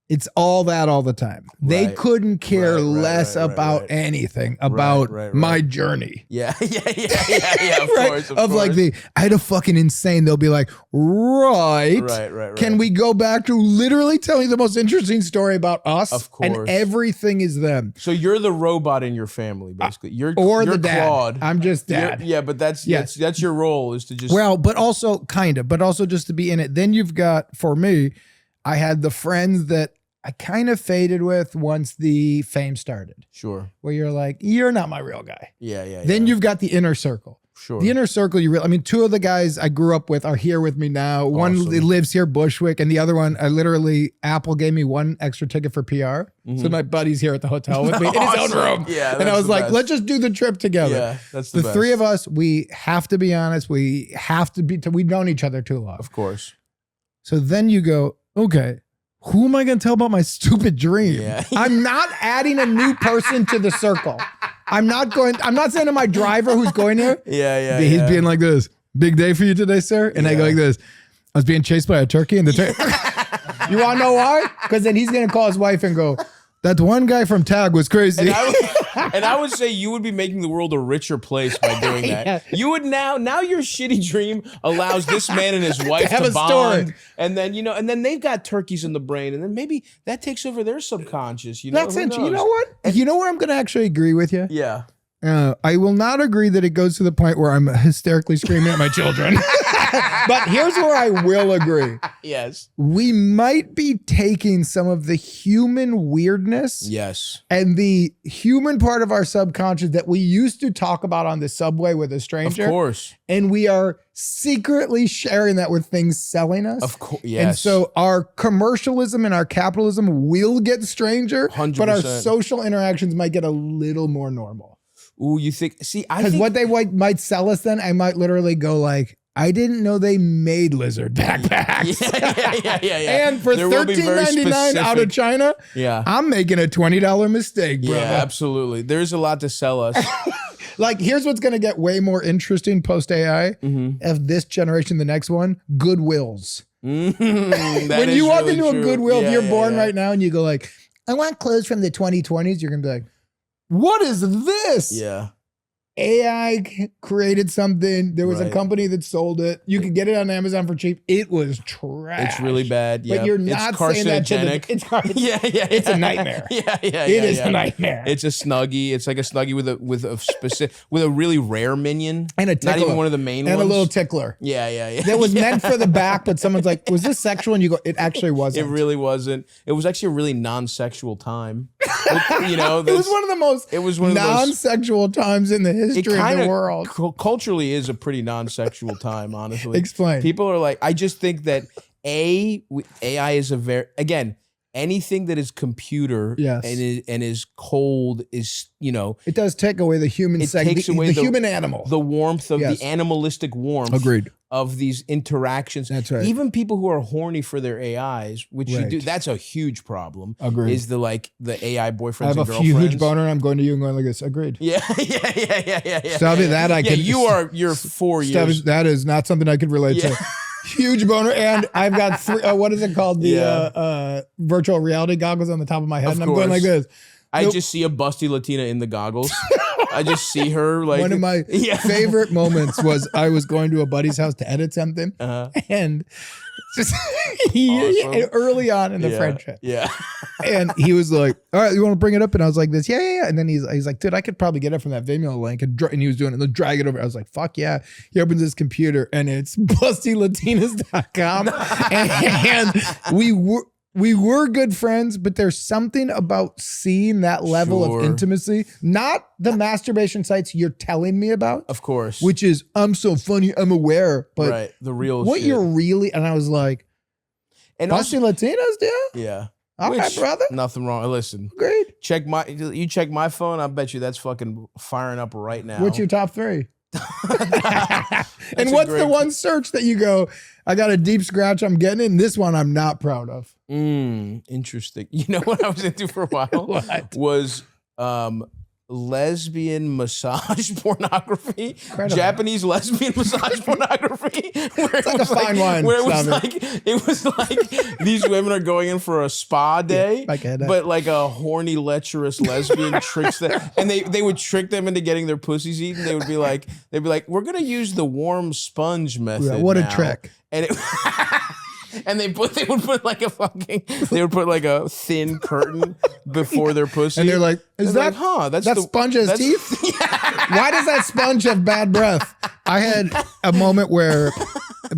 It's all that all the time. They couldn't care less about anything about my journey. Yeah. Of course. Of like I had a fucking insane. They'll be like, right. Can we go back to literally tell you the most interesting story about us? Of course. And everything is them. So you're the robot in your family, basically. You're the dad. Claude. I'm just dad. Yeah, but that's your role is to just but also kind of, but also just to be in it. Then you've got, for me, I had the friends that I kind of faded with once the fame started. Sure. Where you're like, you're not my real guy. Yeah. Then you've got the inner circle. Sure. The inner circle, two of the guys I grew up with are here with me now. Awesome. One lives here, Bushwick, and the other one, Apple gave me one extra ticket for PR. So my buddy's here at the hotel with me in his own room. Yeah. And I was like, let's just do the trip together. Yeah, that's the best. Three of us, we have to be honest. We've known each other too long. Of course. So then you go, okay, who am I going to tell about my stupid dream? Yeah. I'm not adding a new person to the circle. I'm not saying to my driver who's going here. Yeah. He's being like this, big day for you today, sir? And I go like this, I was being chased by a turkey and the turkey. You want to know why? Because then he's going to call his wife and go, that one guy from Tag was crazy. And I would say you would be making the world a richer place by doing that. Yeah. You would now your shitty dream allows this man and his wife have to a bond. story. And then, and then they've got turkeys in the brain. And then maybe that takes over their subconscious. That's it. You know what? You know where I'm going to actually agree with you? Yeah. I will not agree that it goes to the point where I'm hysterically screaming at my children. But here's where I will agree. Yes. We might be taking some of the human weirdness. Yes. And the human part of our subconscious that we used to talk about on the subway with a stranger. Of course. And we are secretly sharing that with things selling us. Of course. Yes. And so our commercialism and our capitalism will get stranger, 100%. but our social interactions might get a little more normal. Ooh, you think? See, because what they might sell us, then I might literally go like, I didn't know they made lizard backpacks. Yeah. And for $13.99 out of China, I'm making a $20 mistake, bro. Yeah, absolutely. There's a lot to sell us. Like, here's what's going to get way more interesting post AI of this generation, the next one, Goodwills. When you walk into a Goodwill, if you're born right now and you go like, I want clothes from the 2020s, you're going to be like, what is this? Yeah. AI created something. There was a company that sold it. You could get it on Amazon for cheap. It was trash. It's really bad. Yeah. But you're not saying that to the, it's a nightmare. It is a nightmare. It's a Snuggie. It's like a Snuggie with a really rare minion. And a tickler. Not even one of the main ones. And a little tickler. Yeah. That was meant for the back, but someone's like, was this sexual? And you go, it actually wasn't. It really wasn't. It was actually a really non-sexual time. It was one of the most non-sexual times in the history of the world. Culturally is a pretty non-sexual time, honestly. Explain. People are like, I just think that AI is a very, again, anything that is computer and is cold is, it does take away the human segment, the human animal, the warmth of the animalistic warmth. Agreed. Of these interactions. That's right. Even people who are horny for their AIs, which you do, that's a huge problem. Agreed. Is the AI boyfriends and I have girlfriends. a huge boner and I'm going to you and going like this. Agreed. Yeah. Stavvy, that I can. You're 4 years. Stavvy, that is not something I could relate to. Huge boner, and I've got three. What is it called? The virtual reality goggles on the top of my head, and I'm going like this. I just see a busty Latina in the goggles. I just see her like. One of my favorite moments was I was going to a buddy's house to edit something, and just early on in the friendship. Yeah. And he was like, all right, you want to bring it up? And I was like this, yeah. And then he's like, dude, I could probably get it from that Vimeo link. And he was doing it, and drag it over. I was like, fuck yeah. He opens his computer and it's bustylatinas.com. And we were good friends, but there's something about seeing that level of intimacy, not the masturbation sites you're telling me about. Of course. Which is, I'm so funny, I'm aware. But the real what shit. You're really, and I was like, and busty Latinas, dude? Yeah. All right, brother. Nothing wrong. Listen. Great. You check my phone, I bet you that's fucking firing up right now. What's your top three? And what's the one search that you go, I got a deep scratch, I'm getting it, and this one I'm not proud of? Interesting. You know what I was into for a while? What? Was lesbian massage pornography. Incredible. Japanese lesbian massage pornography. Where It's like a fine wine. Where Stavvy. it was like these women are going in for a spa day, but like a horny, lecherous lesbian tricks them, and they would trick them into getting their pussies eaten. They'd be like, we're gonna use the warm sponge method. Yeah, what now. a trick. And it and they would put like a thin curtain before their pussy. And they're like, is that, that's that sponge has teeth? Why does that sponge have bad breath? I had a moment where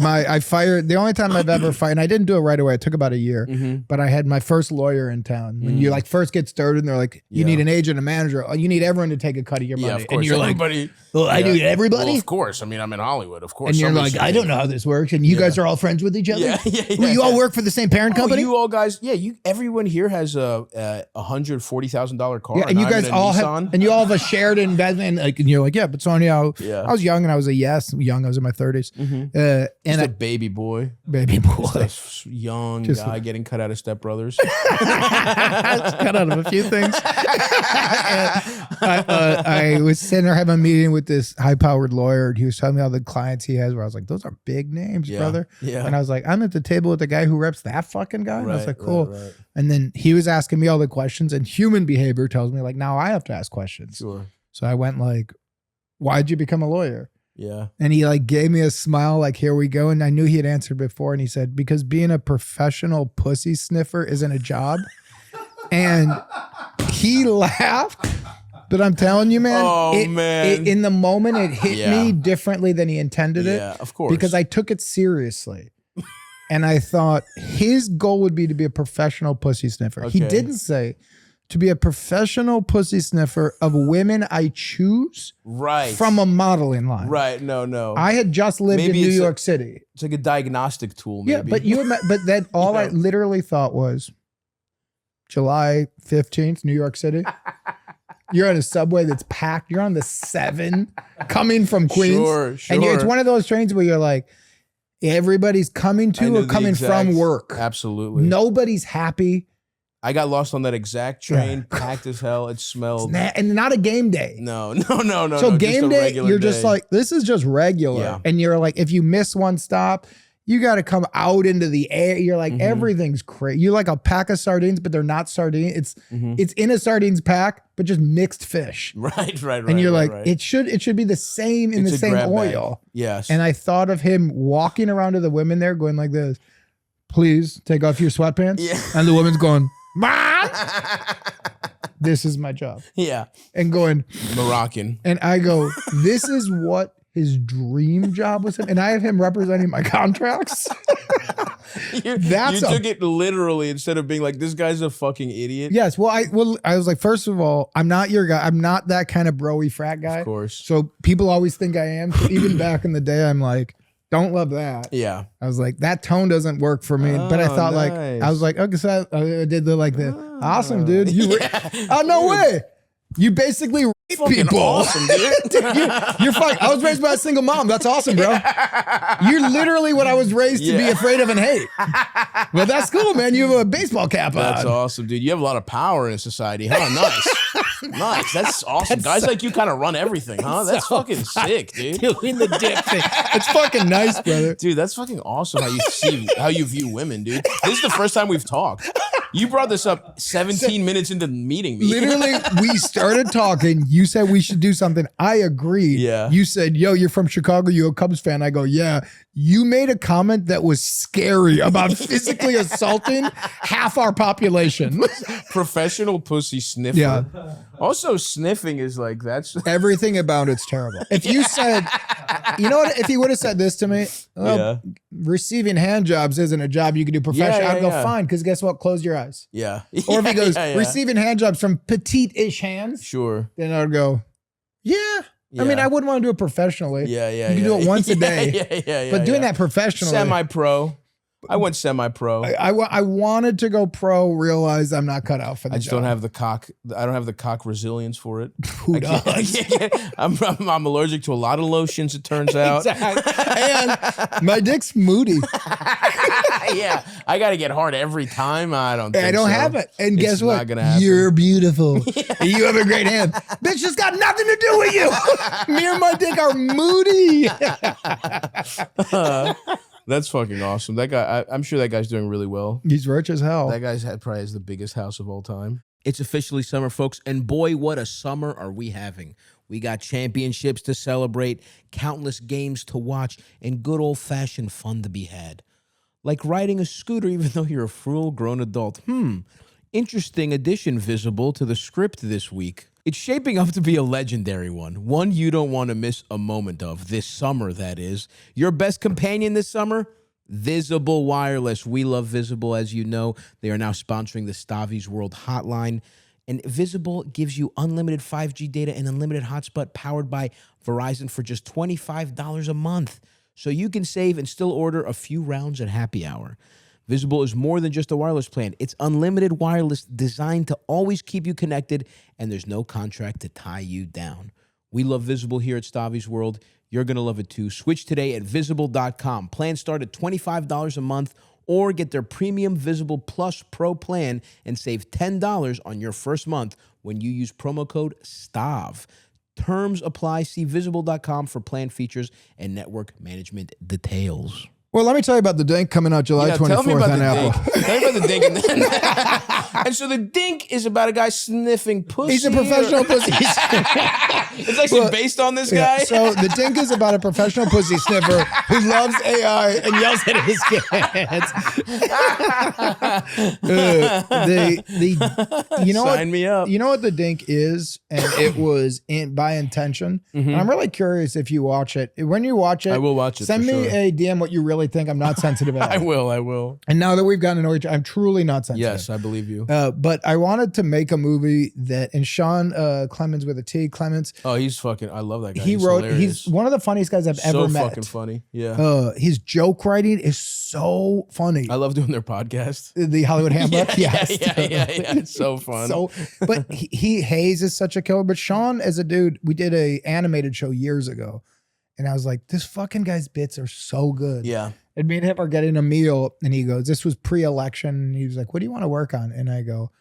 I fired, the only time I've ever fired, and I didn't do it right away. It took about a year, but I had my first lawyer in town. When you like first get started and they're like, you need an agent, a manager, you need everyone to take a cut of your money. Yeah, of course. And you're everybody, like, well, I do everybody? Well, of course. I mean, I'm in Hollywood, of course. And you're like, I don't know how this works. And you guys are all friends with each other? Well, you all work for the same parent company? You all guys, everyone here has a $140,000 car. Yeah, and you guys all have, and you all have a shared investment. Like, and you're like, yeah, but Sonia, I was young and I was I was in my 30s. And a baby boy. Baby boy. Just a young guy getting cut out of Step Brothers. Cut out of a few things. I was sitting there having a meeting with this high-powered lawyer, and he was telling me all the clients he has, where I was like, those are big names, brother. Yeah. And I was like, I'm at the table with the guy who reps that fucking guy. And I was like, cool. Right. And then he was asking me all the questions, and human behavior tells me like, now I have to ask questions. Sure. So I went like, why'd you become a lawyer? Yeah. And he like gave me a smile, like, here we go. And I knew he had answered before. And he said, because being a professional pussy sniffer isn't a job. And he laughed. But I'm telling you, man, man. In the moment, it hit me differently than he intended it. Yeah, of course. Because I took it seriously. And I thought his goal would be to be a professional pussy sniffer. Okay. He didn't say to be a professional pussy sniffer of women I choose from a modeling line. Right. No. I had just lived in New York City. It's like a diagnostic tool, maybe. Yeah, but then all I literally thought was July 15th, New York City. You're on a subway that's packed. You're on the 7 coming from Queens. Sure. And it's one of those trains where you're like, everybody's coming to or coming from work. Absolutely. Nobody's happy. I got lost on that exact train, packed as hell. It smelled. And not a game day. No. So game day, you're just like, this is just regular. Yeah. And you're like, if you miss one stop, you got to come out into the air. You're like, everything's crazy. You're like a pack of sardines, but they're not sardines. It's in a sardines pack, but just mixed fish. Right. And you're like, it should be the same in the same oil. Bag. Yes. And I thought of him walking around to the women there going like this, please take off your sweatpants. Yeah. And the woman's going, Mom! This is my job. Yeah. And going Moroccan. And I go, this is what his dream job was. And I have him representing my contracts. You took it literally instead of being like, this guy's a fucking idiot. Yes. Well, I was like, first of all, I'm not your guy. I'm not that kind of bro-y frat guy. Of course. So people always think I am. So even back in the day, I'm like, don't love that. Yeah. I was like, that tone doesn't work for me. But I thought I was like, okay, so I did the awesome, dude. Oh, no way. You basically rape people. Awesome, dude. You're fine. I was raised by a single mom. That's awesome, bro. You're literally what I was raised to be afraid of and hate. Well, that's cool, man. You have a baseball cap on. That's awesome, dude. You have a lot of power in society, huh? Nice. Nice. That's awesome. Guys like you kind of run everything, huh? That's fucking sick, dude. Doing the dip thing. It's fucking nice, brother. Dude, that's fucking awesome how you view women, dude. This is the first time we've talked. You brought this up 17 minutes into meeting me. Literally, we started talking. You said we should do something. I agreed. Yeah. You said, yo, you're from Chicago. You a Cubs fan. I go, yeah. You made a comment that was scary about physically assaulting half our population. Professional pussy sniffer. Yeah. Also, sniffing is like, that's... Everything about it's terrible. If you said, you know what? If he would have said this to me, receiving hand jobs isn't a job you can do professionally. I'd go, fine, because guess what? Close your eyes. Yeah. Or if he goes, receiving hand jobs from petite-ish hands. Sure. Then I'd go, yeah. I mean, I wouldn't want to do it professionally. Yeah. You can do it once a day. Yeah. But doing that professionally. Semi-pro. I went semi-pro. I wanted to go pro, realized I'm not cut out for the I just job. don't have the cock. I don't have the cock resilience for it. Who does? I'm allergic to a lot of lotions. It turns out. And my dick's moody. Yeah, I got to get hard every time. I don't have it. And It's guess not what? gonna happen. You're beautiful. You have a great hand. Bitch, it's got nothing to do with you. Me and my dick are moody. That's fucking awesome. That guy, I'm sure that guy's doing really well. He's rich as hell. That guy's probably has the biggest house of all time. It's officially summer, folks, and boy, what a summer are we having. We got championships to celebrate, countless games to watch, and good old-fashioned fun to be had. Like riding a scooter even though you're a full-grown adult. Interesting addition, Visible, to the script this week. It's shaping up to be a legendary one you don't want to miss a moment of, this summer, that is. Your best companion this summer? Visible Wireless. We love Visible, as you know. They are now sponsoring the Stavvy's World Hotline. And Visible gives you unlimited 5G data and unlimited hotspot powered by Verizon for just $25 a month. So you can save and still order a few rounds at happy hour. Visible is more than just a wireless plan. It's unlimited wireless designed to always keep you connected, and there's no contract to tie you down. We love Visible here at Stavvy's World. You're going to love it too. Switch today at Visible.com. Plans start at $25 a month, or get their premium Visible Plus Pro plan and save $10 on your first month when you use promo code STAV. Terms apply. See Visible.com for plan features and network management details. Well, let me tell you about the Dink coming out July 24th tell me about on the Apple. Dink. Tell me about the Dink. And so the Dink is about a guy sniffing pussy. He's a professional pussy. It's actually based on this guy. So the Dink is about a professional pussy sniffer who loves AI and yells at his kids. You know Sign me up. You know what the Dink is, and it was by intention. And I'm really curious if you watch it. When you watch it, I will watch it. Send for me sure. a DM what you really think. I'm not sensitive at all. I will. And now that we've gotten to know each other, I'm truly not sensitive. Yes, I believe you. But I wanted to make a movie that, and Sean Clemens with a T, Clements. Oh, he's fucking. I love that guy. He's hilarious. one of the funniest guys I've ever met. So fucking funny. Yeah. His joke writing is so funny. I love doing their podcast. The Hollywood Handbook. Yeah, Yes. yeah. It's so fun. But Hayes is such a killer. But Sean, as a dude, we did a animated show years ago. And I was like, this fucking guy's bits are so good. Yeah. And me and him are getting a meal. And he goes, this was pre-election. And he was like, what do you want to work on? And I go,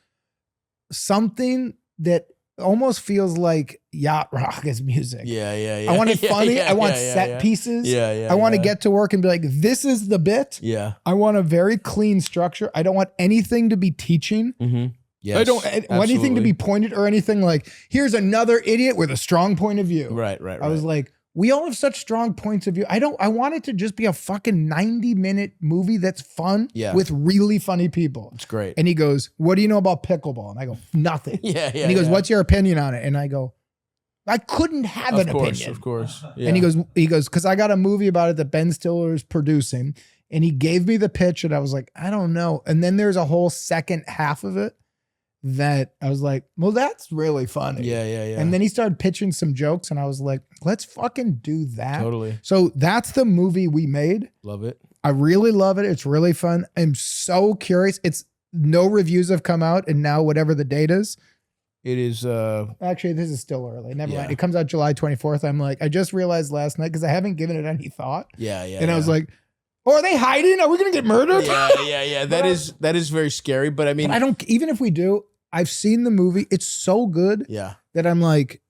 something that almost feels like yacht rock as music. Yeah. I want it funny. Yeah, I want yeah, set yeah. pieces. Yeah. I want to get to work and be like, this is the bit. Yeah. I want a very clean structure. I don't want anything to be teaching. Mm-hmm. Yes, I don't want anything to be pointed or anything like, here's another idiot with a strong point of view. Right. I was like, we all have such strong points of view. I want it to just be a fucking 90-minute movie that's fun with really funny people. It's great. And he goes, what do you know about pickleball? And I go, nothing. Yeah. And he goes, what's your opinion on it? And I go, I couldn't have an opinion. Of course. Yeah. And he goes, because I got a movie about it that Ben Stiller is producing. And he gave me the pitch and I was like, I don't know. And then there's a whole second half of it that I was like, well, that's really funny. Yeah. And then he started pitching some jokes and I was like, let's fucking do that. Totally. So that's the movie we made. Love it. I really love it. It's really fun. I'm so curious. No reviews have come out and now whatever the date is. It is. Actually, this is still early. Never mind. It comes out July 24th. I'm like, I just realized last night because I haven't given it any thought. Yeah. And I was like, oh, are they hiding? Are we going to get murdered? Yeah. That is very scary. But I mean, but I don't, even if we do, I've seen the movie. It's so good that I'm like,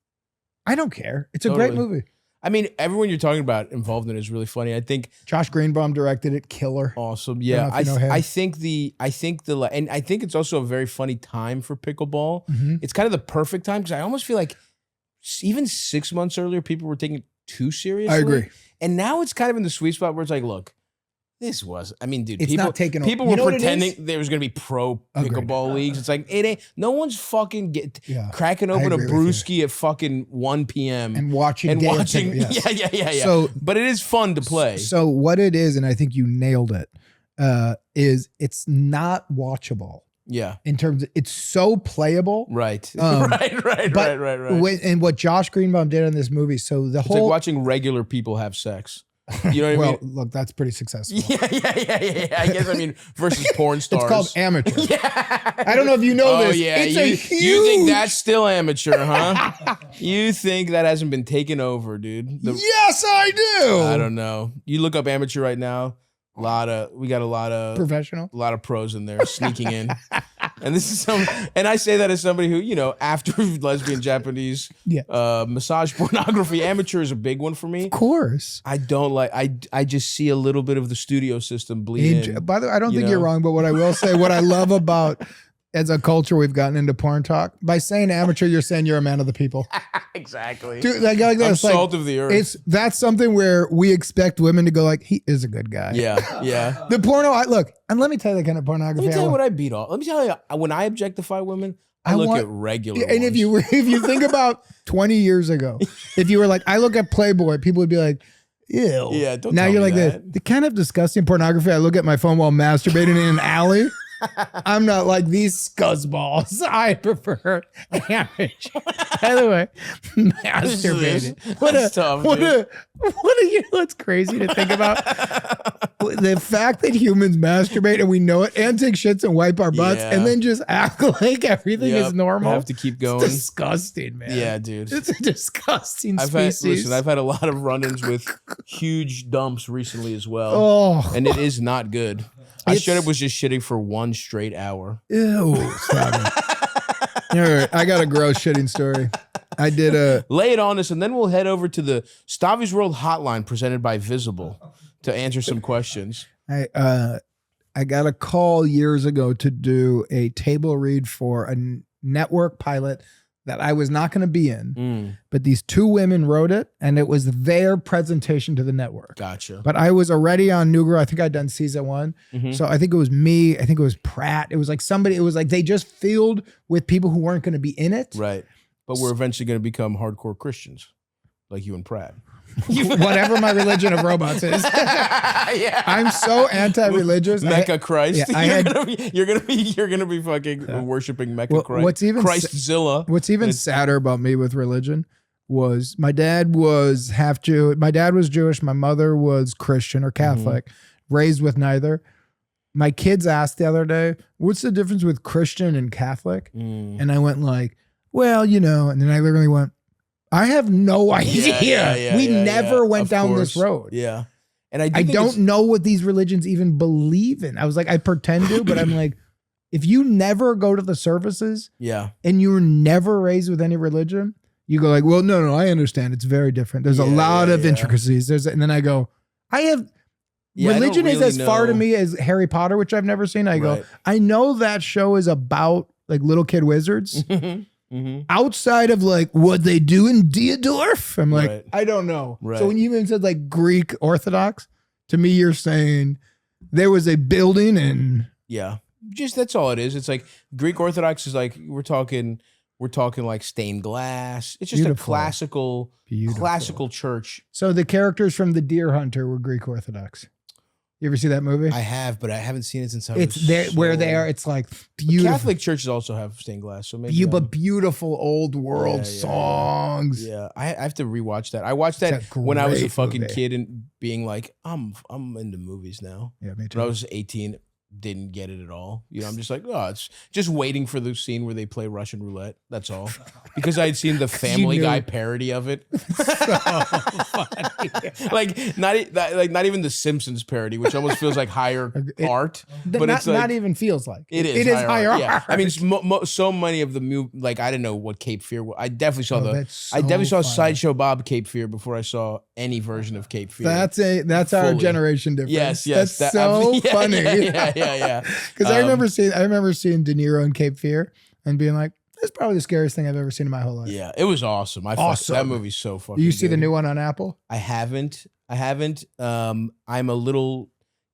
I don't care. It's a great movie. I mean, everyone you're talking about involved in it is really funny. I think Josh Greenbaum directed it. Killer. Awesome. Yeah. I think it's also a very funny time for pickleball. Mm-hmm. It's kind of the perfect time because I almost feel like even 6 months earlier, people were taking it too seriously. I agree. And now it's kind of in the sweet spot where it's like, look, this was, I mean, dude, it's people, not taking people you were know pretending there was going to be pro pickleball leagues. It's like, it ain't, no one's fucking cracking open a brewski at fucking 1 p.m. and watching. Yeah. So, but it is fun to play. So what it is, and I think you nailed it, is it's not watchable. Yeah. In terms of, it's so playable. Right. Right. And what Josh Greenbaum did in this movie. So the it's whole like watching regular people have sex. You know what I mean? Look, that's pretty successful. Yeah. I guess I mean versus porn stars. It's called amateur. Yeah. I don't know if you know this. Yeah. It's a huge... You think that's still amateur, huh? You think that hasn't been taken over, dude? Yes, I do. I don't know. You look up amateur right now. We got a lot of professional, a lot of pros in there sneaking in. And this is and I say that as somebody who, after lesbian Japanese massage pornography, amateur is a big one for me. Of course. I don't like, I just see a little bit of the studio system bleed in. By the way, I don't think you're wrong, but what I will say, what I love about, as a culture, we've gotten into porn talk. By saying amateur, you're saying you're a man of the people. Exactly. Dude, like that. I'm salt of the earth. That's something where we expect women to go like, he is a good guy. Yeah. The porno, look, and let me tell you the kind of pornography. Let me tell you what I beat off. Let me tell you, when I objectify women, I look at regular and ones. if you think about 20 years ago, if you were like, I look at Playboy, people would be like, ew. Yeah, don't now tell you're me like that. the kind of disgusting pornography I look at my phone while masturbating in an alley. I'm not like these scuzzballs. I prefer amateur. By the way, masturbating. What's crazy to think about? The fact that humans masturbate and we know it and take shits and wipe our butts and then just act like everything is normal. I have to keep going. It's disgusting, man. Yeah, dude. It's a disgusting species. I've had a lot of run-ins with huge dumps recently as well. Oh. And it is not good. I straight up was just shitting for 1 straight hour. Ew. Stop it. All right, I got a gross shitting story. I did Lay it on us, and then we'll head over to the Stavvy's World Hotline presented by Visible to answer some questions. I got a call years ago to do a table read for a network pilot that I was not going to be in, but these 2 women wrote it, and it was their presentation to the network. Gotcha. But I was already on New Girl. I think I'd done season 1. So I think it was me. I think it was Pratt. It was like somebody, it was like they just filled with people who weren't going to be in it. Right. But we're eventually going to become hardcore Christians, like you and Pratt. Whatever my religion of robots is. I'm so anti-religious. Mecca Christ. Yeah, you're gonna be fucking worshiping Mecca Christ. Christzilla. What's even sadder about me with religion was my dad was half Jew. My dad was Jewish. My mother was Christian or Catholic, raised with neither. My kids asked the other day, what's the difference with Christian and Catholic? And I went like, well, and then I literally went, I have no idea. We never went down this road. Yeah. And I don't know what these religions even believe in. I was like, I pretend to, but I'm like, if you never go to the services and you were never raised with any religion, you go like, well, no, I understand. It's very different. There's a lot of intricacies. And then I go, religion is as far to me as Harry Potter, which I've never seen. I go, I know that show is about like little kid wizards. Outside of like what they do in Dierdorf, I'm like, I don't know. So when you even said like Greek Orthodox, to me, you're saying there was a building and just that's all it is. It's like Greek Orthodox is like we're talking like stained glass. It's just a classical church. So the characters from The Deer Hunter were Greek Orthodox. You ever see that movie? I have, but I haven't seen it since I was there. Where they are, it's like beautiful. Catholic churches also have stained glass, so maybe. But beautiful old world songs. Yeah, I have to rewatch that. I watched that when I was a fucking kid and being like, I'm into movies now. Yeah, me too. When I was 18, didn't get it at all. I'm just like, it's just waiting for the scene where they play Russian roulette. That's all. Because I had seen the Family Guy parody of it. So funny. not even the Simpsons parody, which almost feels like higher art. But it's like, not even feels like it is. It is higher art. Yeah. I mean, so many of the like I didn't know what Cape Fear was. I definitely saw Sideshow Bob Cape Fear before I saw any version of Cape Fear. That's our generation difference. Yes, that's so funny. Yeah. Because I remember seeing De Niro in Cape Fear and being like, that's probably the scariest thing I've ever seen in my whole life. Yeah, it was awesome. That movie's so fucking You see good. the new one on Apple? I haven't. I'm a little.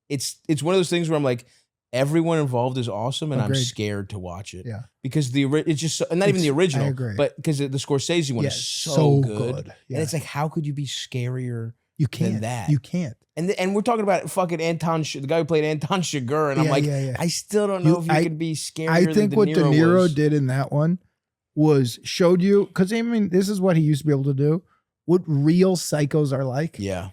It's one of those things where I'm like, everyone involved is awesome, and I'm scared to watch it. Yeah, because it's just not even the original. I agree. But because the Scorsese one is so good. Yeah. And it's like, how could you be scarier? Than that? You can't. And we're talking about fucking the guy who played Anton Chigurh, and I'm like, I still don't know if you could be scarier. I think than what De Niro did in that one was showed you, because I mean, this is what he used to be able to do, what real psychos are like. Yeah.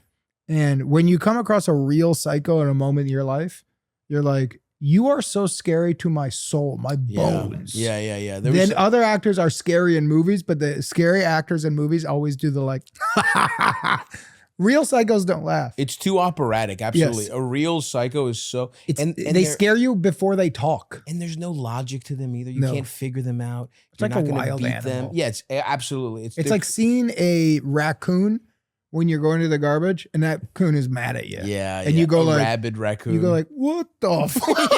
And when you come across a real psycho in a moment in your life, you're like, you are so scary to my soul, my bones. Yeah. Then other actors are scary in movies, but the scary actors in movies always do the like, real psychos don't laugh. It's too operatic. Absolutely. Yes. A real psycho is so, and they scare you before they talk. And there's no logic to them either. You can't figure them out. It's like a wild animal. Yeah, it's absolutely. It's like seeing a raccoon when you're going to the garbage and that raccoon is mad at you. Yeah. And you go like, rabid raccoon. You go like, what the fuck?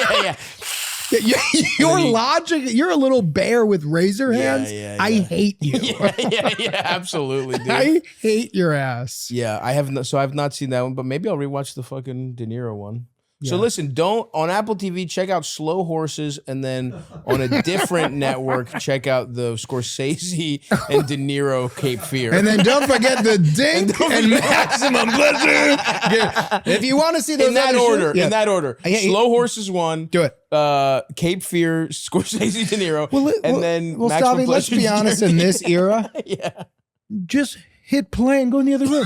Your logic, you're a little bear with razor hands. I hate you. Yeah, absolutely, dude. I hate your ass. Yeah, I've not seen that one, but maybe I'll rewatch the fucking De Niro one. So listen, on Apple TV, check out Slow Horses, and then on a different network, check out the Scorsese and De Niro Cape Fear. And then don't forget the Dink and Maximum Pleasure. If you want to see those in that order, Slow Horses 1. Do it. Cape Fear, Scorsese, De Niro, and then Maximum Stavvy, let's be honest, in this era, just hit play and go in the other room.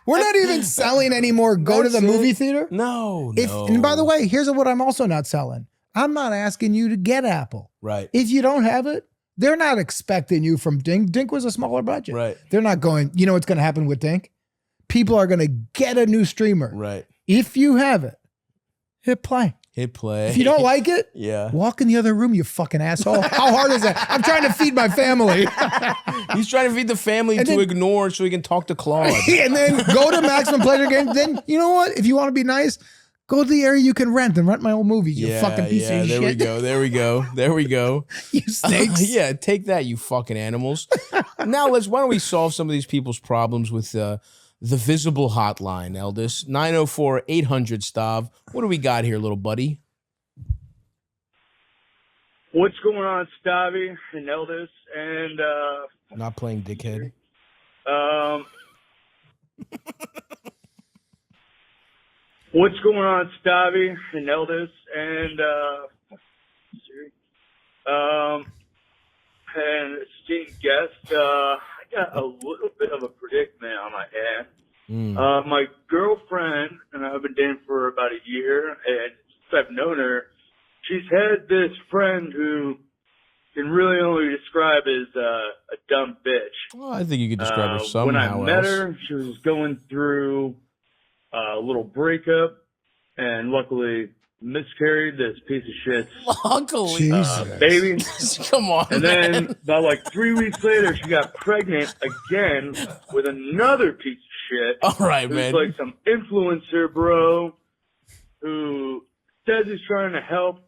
We're not even selling anymore. Go to the movie theater. No. And by the way, here's what I'm also not selling. I'm not asking you to get Apple. Right. If you don't have it, they're not expecting you from Dink. Dink was a smaller budget. Right. They're not going, you know what's going to happen with Dink? People are going to get a new streamer. Right. If you have it, hit play. Hit play. If you don't like it, walk in the other room, you fucking asshole. How hard is that? I'm trying to feed my family. He's trying to feed the family ignore so he can talk to Claude. And then go to Maximum Pleasure Games. Then, you know what? If you want to be nice, go to the area you can rent and rent my old movies, you fucking piece of shit. There we go. You snakes. Take that, you fucking animals. Now, why don't we solve some of these people's problems with the visible hotline, Eldest? 904-800-STAV. What do we got here, little buddy? What's going on, Stavvy and Eldest? And not playing dickhead. What's going on, Stavvy and Eldest? And esteemed guest. I got a little bit of a predicament on my hand. My girlfriend and I've been dating for about a year, and since I've known her, she's had this friend who can really only describe as a dumb bitch. Well, I think you could describe her somehow. When I met her, she was going through a little breakup, and luckily miscarried this piece of shit. Luckily, baby. Come on. And then about like 3 weeks later, she got pregnant again with another piece of shit. All right, man. Like some influencer bro who says he's trying to help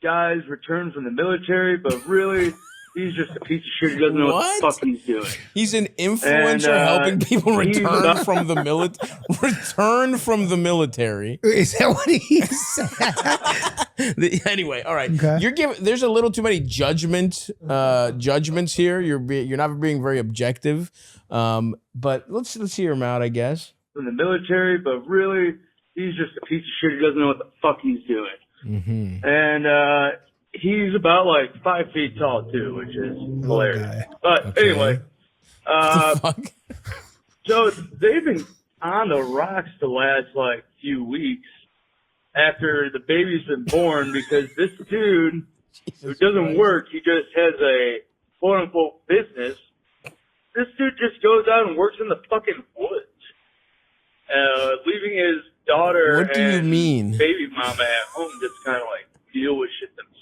guys return from the military, but really he's just a piece of shit who doesn't know what the fuck he's doing. He's an influencer helping people return from the military. Return from the military. Is that what he said? Anyway, all right. Okay. You're giving. There's a little too many judgments here. You're not being very objective. But let's hear him out, I guess. From the military, but really he's just a piece of shit who doesn't know what the fuck he's doing. Mm-hmm. And he's about like 5 feet tall too, which is hilarious. But anyway, so they've been on the rocks the last like few weeks after the baby's been born, because this dude who doesn't work, he just has a quote unquote business. This dude just goes out and works in the fucking woods, leaving his daughter what do you and mean? Baby mama at home just kind of like deal with shit themselves.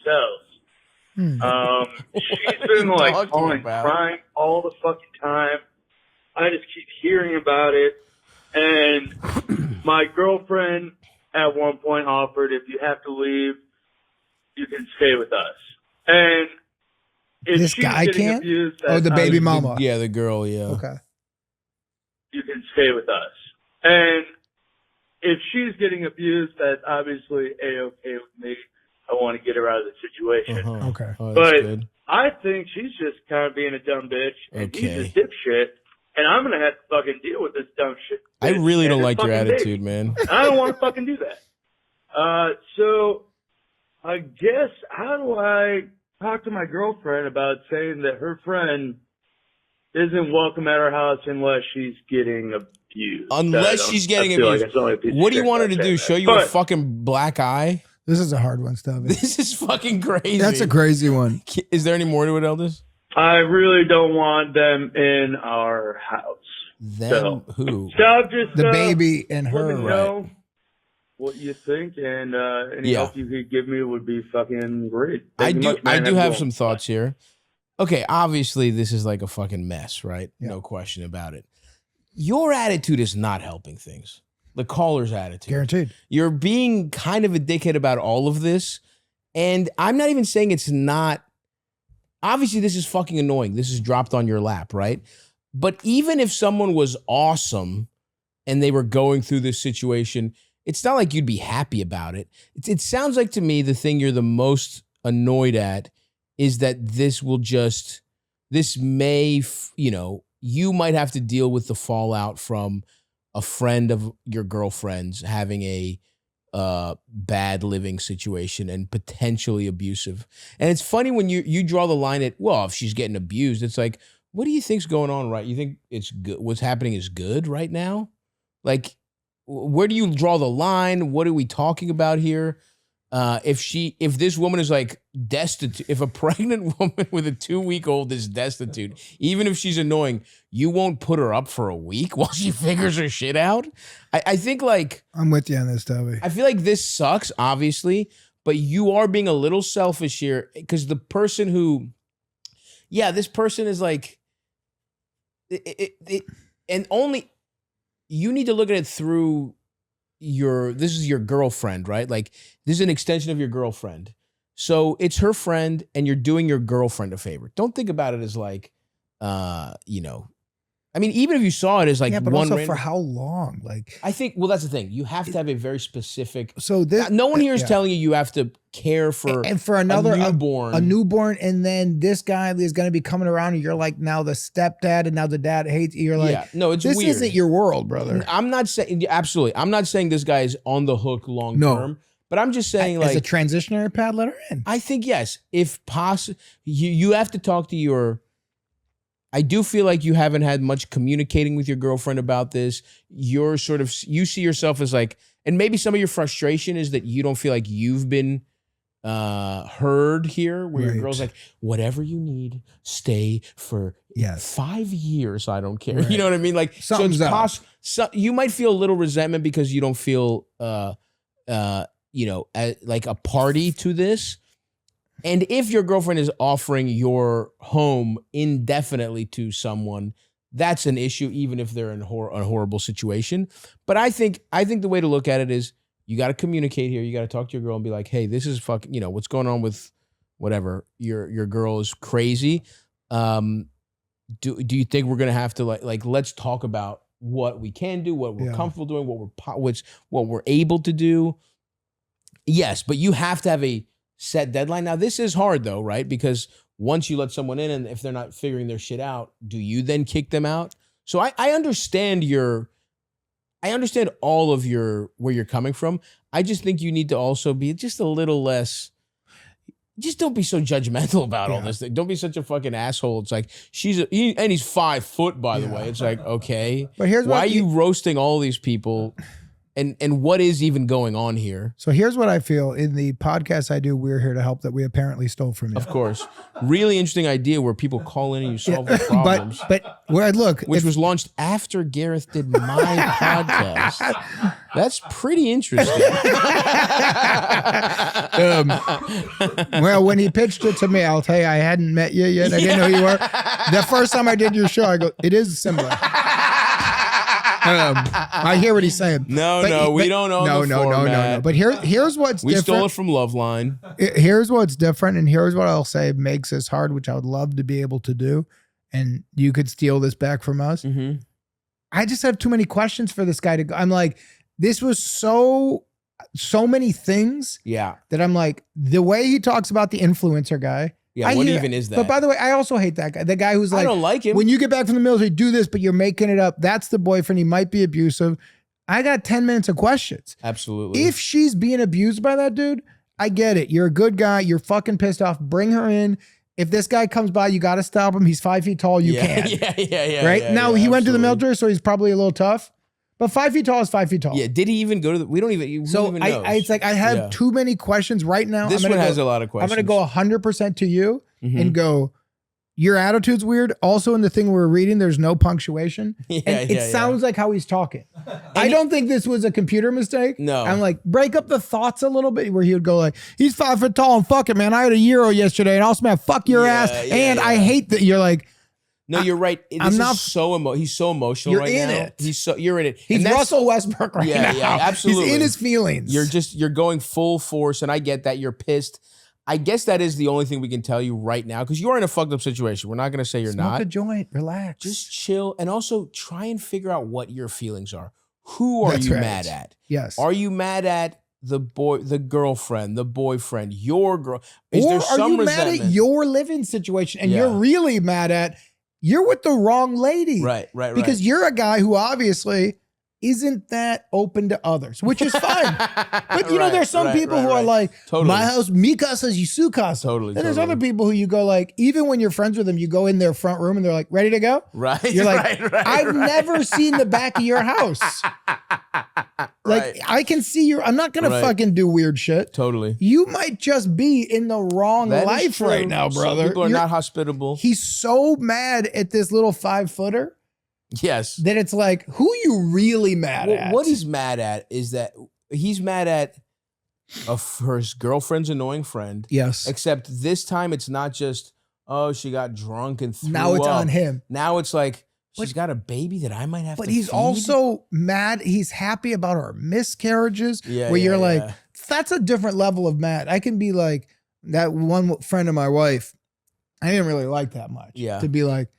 She's been like crying all the fucking time. I just keep hearing about it. And my girlfriend at one point offered, if you have to leave, you can stay with us. And if this she's guy getting can't? abused, Oh, the baby mama. Yeah, the girl, yeah. Okay. You can stay with us. And if she's getting abused, that's obviously A-okay with me. I want to get her out of the situation. Okay. Oh, but good. I think she's just kind of being a dumb bitch, and he's Okay. a dipshit, and I'm going to have to fucking deal with this dumb shit. I really don't and like your fucking attitude, baby. man. I don't want to fucking do that. So I guess, how do I talk to my girlfriend about saying that her friend isn't welcome at our house unless she's getting abused. Unless she's getting I feel abused. like I sound like a piece of What do you shit want her by to do? saying Show that. you a But fucking black eye? This is a hard one, Stavvy. This is fucking crazy. That's a crazy one. Is there any more to it, Eldis? I really don't want them in our house. Them who? Stav, just The baby and let her. me know what you think, and any Yeah. help you could give me would be fucking great. I Thank you do. much, man. I do a have good some one. thoughts here. Okay, obviously this is like a fucking mess, right? Yeah. No question about it. Your attitude is not helping things. The caller's attitude. Guaranteed. You're being kind of a dickhead about all of this. And I'm not even saying it's not. Obviously, this is fucking annoying. This is dropped on your lap, right? But even if someone was awesome and they were going through this situation, it's not like you'd be happy about it. It sounds like to me the thing you're the most annoyed at is that this may, you might have to deal with the fallout from a friend of your girlfriend's having a bad living situation and potentially abusive. And it's funny when you draw the line at, well, if she's getting abused, it's like, what do you think's going on, right? You think it's good? What's happening is good right now? Like, where do you draw the line? What are we talking about here? If this woman is like destitute, if a pregnant woman with a 2-week-old is destitute, even if she's annoying, you won't put her up for a week while she figures her shit out. I think like, I'm with you on this, Stavvy. I feel like this sucks, obviously, but you are being a little selfish here because the person who, this person is like, and only, you need to look at it through this is your girlfriend, right? Like this is an extension of your girlfriend. So it's her friend and you're doing your girlfriend a favor. Don't think about it as like, I mean, even if you saw it as like but one also for how long? Like, I think, well, that's the thing. You have to have a very specific. so this, No one here is telling you have to care for and for another a newborn, and then this guy is going to be coming around, and you're like now the stepdad, and now the dad hates you. You're like, no, it's this weird. isn't your world, brother. I'm not saying absolutely. I'm not saying this guy is on the hook long term, but I'm just saying As like a transitionary pad, let her in. I think yes, if possible, you have to talk to your. I do feel like you haven't had much communicating with your girlfriend about this. You're sort of, you see yourself as like, and maybe some of your frustration is that you don't feel like you've been heard here, where your girl's like, whatever you need, stay for 5 years. I don't care. You know what I mean? Like, something's so it's up. possible. You might feel a little resentment because you don't feel, like a party to this. And if your girlfriend is offering your home indefinitely to someone, that's an issue, even if they're in a horrible situation. But I think the way to look at it is you got to communicate here. You got to talk to your girl and be like, hey, this is fucking, what's going on with whatever. Your girl is crazy. Do you think we're going to have to like, let's talk about what we can do, what we're comfortable doing, what we're able to do. Yes, but you have to have a set deadline. Now, this is hard though, right? Because once you let someone in and if they're not figuring their shit out, do you then kick them out? So I understand all of where you're coming from. I just think you need to also be just a little less, just don't be so judgmental about all this thing. Don't be such a fucking asshole. It's like, and he's 5 foot, by the way. It's like, okay, but here's why are you roasting all these people? And what is even going on here? So here's what I feel. In the podcast I do, We're Here to Help, that we apparently stole from you. Of course. Really interesting idea where people call in and you solve the problems. But where I look, which was launched after Gareth did my podcast. That's pretty interesting. Well, when he pitched it to me, I'll tell you, I hadn't met you yet. I didn't know who you were. The first time I did your show, I go, it is similar. I hear what he's saying. We don't own the format. No. But here's what's we different. stole it from Loveline. Here's what's different, and here's what I'll say makes this hard, which I would love to be able to do, and you could steal this back from us. Mm-hmm. I just have too many questions for this guy to go. I'm like, this was so many things. Yeah. That I'm like, the way he talks about the influencer guy. Yeah, what even is that? But by the way, I also hate that guy. The guy who's like, I don't like him. When you get back from the military, do this, but you're making it up. That's the boyfriend. He might be abusive. I got 10 minutes of questions. Absolutely. If she's being abused by that dude, I get it. You're a good guy. You're fucking pissed off. Bring her in. If this guy comes by, you got to stop him. He's 5 feet tall. You can. Yeah. Right? Now, he went to the military, so he's probably a little tough. But 5 feet tall is 5 feet tall. Yeah. Did he even go to the? We don't even. Who So even knows? it's like I have Yeah. too many questions right now. This one has a lot of questions. I'm going to go 100% to you Mhm. and go, your attitude's weird. Also in the thing we're reading, there's no punctuation. Yeah, And it yeah, sounds like how he's talking. I don't think this was a computer mistake. No. I'm like, break up the thoughts a little bit where he would go like, he's 5 foot tall and fuck it, man. I had a Euro yesterday and also, man, fuck your Yeah, ass. yeah, And I yeah. hate that. You're like, No, you're right. I'm not- He's so emotional You're right in now. it. You're in it. he's And that's- Russell Westbrook right Yeah, now. yeah, absolutely. He's in his feelings. You're going full force, and I get that. You're pissed. I guess that is the only thing we can tell you right now because you're in a fucked up situation. We're not going to say you're Smoke not. a joint. Relax. Just chill, and also try and figure out what your feelings are. Who are That's you right. mad at? Yes. Are you mad at the girlfriend, the boyfriend, your girl? Is or there are some you resentment? mad at your living situation and Yeah. you're really mad at you're with the wrong lady? Right. Because you're a guy who obviously isn't that open to others, which is fine. But you know, there's some people who are like, Totally. my house, mi casa y su casa. Totally, Then there's totally. other people who you go like, even when you're friends with them, you go in their front room and they're like, ready to go? right. You're like, I've never seen the back of your house. Like, Right. I can see I'm not going Right. to fucking do weird shit. Totally. You might just be in the wrong That is life true. right now, Some brother. people are You're- not hospitable. He's so mad at this little 5-footer Yes. that it's like, who you really mad Well, at? what he's mad at is that he's mad at his girlfriend's annoying friend. Yes. Except this time it's not just, oh, she got drunk and threw Now it's up. on him. Now it's like, But- she's got a baby that I might have But to he's feed? also mad. He's happy about her miscarriages. Yeah, where yeah, you're like, yeah. that's a different level of mad. I can be like that one friend of my wife. I didn't really like that much. Yeah. To be like,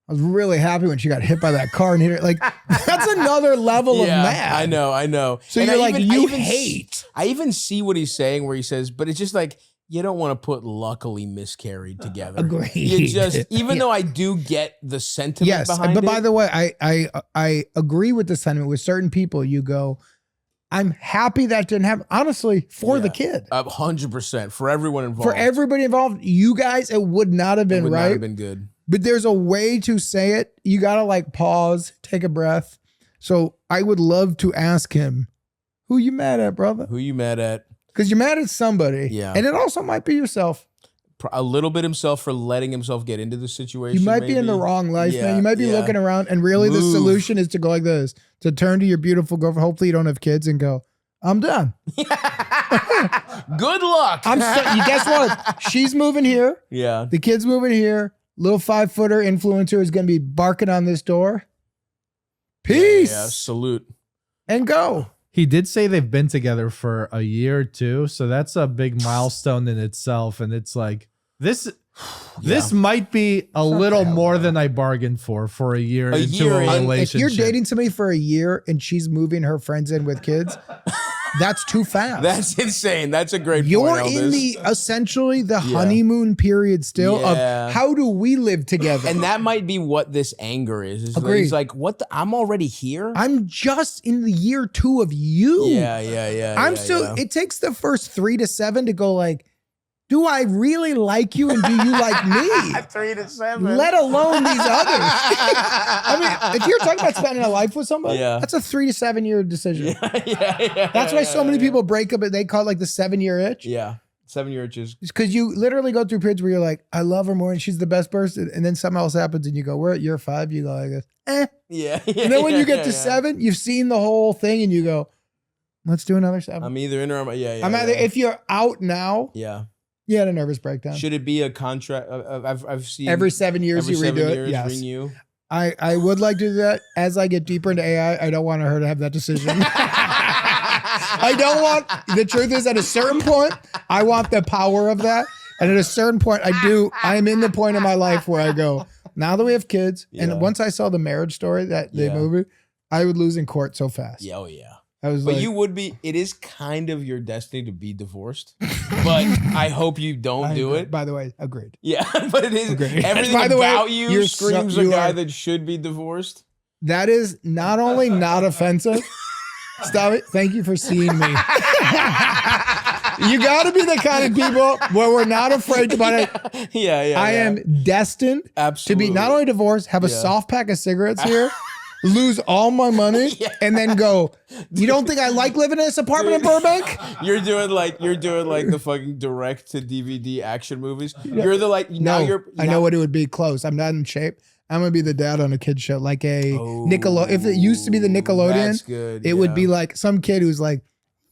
I was really happy when she got hit by that car and hit her. Like, that's another level of mad. I know. So And you're I like, even- I you even hate. I even see what he's saying where he says, but it's just like, you don't want to put luckily miscarried together. Agreed. You just, even Yeah. though I do get the sentiment Yes, behind but it. by the way, I agree with the sentiment. With certain people, you go, I'm happy that didn't happen. Honestly, for the kid, 100% for everyone involved. for everybody involved, you guys, it would not have It been would not right. have been good. But there's a way to say it. You gotta like pause, take a breath. So I would love to ask him, who you mad at, brother? Who you mad at? Because you're mad at somebody. Yeah. And it also might be yourself. A little bit himself for letting himself get into the situation. You might be in the maybe. wrong life, Yeah, man. You might be yeah. looking around, and really the Move. solution is to go like this: to turn to your beautiful girlfriend. Hopefully, you don't have kids, and go, "I'm done. Good luck. I'm so, you guess what? She's moving here. Yeah. The kid's moving here. Little 5-footer influencer is going to be barking on this door. Peace Yeah. Salute. and go. He did say they've been together for a year or two, so that's a big milestone in itself. And it's like this might be a little more than I bargained for a year A into year a in. If relationship. you're dating somebody for a year and she's moving her friends in with kids, that's too fast. That's insane. That's a great You're point, in Elvis. the essentially the honeymoon period still Yeah. of how do we live together? And that might be what this anger is. Agreed. He's like, what the? I'm already here? I'm just in the year 2 of you. Yeah. I'm still, it takes the first 3 to 7 to go like, do I really like you and do you like me? 3 to 7. Let alone these others. I mean, if you're talking about spending a life with somebody, Yeah. that's a 3 to 7 year decision. yeah. That's why so many people break up and they call it like the 7-year itch. Yeah. 7-year itches. Because you literally go through periods where you're like, I love her more and she's the best person. And then something else happens and you go, we're at year 5. You go like, eh. Yeah. And then when you get to 7, you've seen the whole thing and you go, let's do another 7. I'm either in or I'm I'm either, if you're out now, Yeah. you had a nervous breakdown. Should it be a contract? I've seen Every 7 years every you redo 7 it. years Yes. renew. I would like to do that. As I get deeper into AI, I don't want her to have that decision. I don't want, the truth is at a certain point, I want the power of that. And at a certain point, I am in the point of my life where I go, now that we have kids, Yeah. and once I saw the Marriage Story, the Yeah. movie, I would lose in court so fast. Yeah, oh yeah. I was But like, you would be. It is kind of your destiny to be divorced. But I hope you don't I do agree. it. By the way, agreed. Yeah, but it is Agreed. everything By the way, about you you're so- screams a you guy are- that should be divorced. That is not only not offensive. Stop it. Thank you for seeing me. You got to be the kind of people where we're not afraid to buy it. Yeah. I am destined absolutely to be not only divorced, have a Yeah. soft pack of cigarettes here, lose all my money, and then go, you don't think I like living in this apartment in Burbank? You're doing like the fucking direct to DVD action movies. You're the like now No, you're I know what it would be. Close. I'm not in shape. I'm gonna be the dad on a kid show, like a Nickelodeon. If it used to be the Nickelodeon, that's good, it would be like some kid who's like,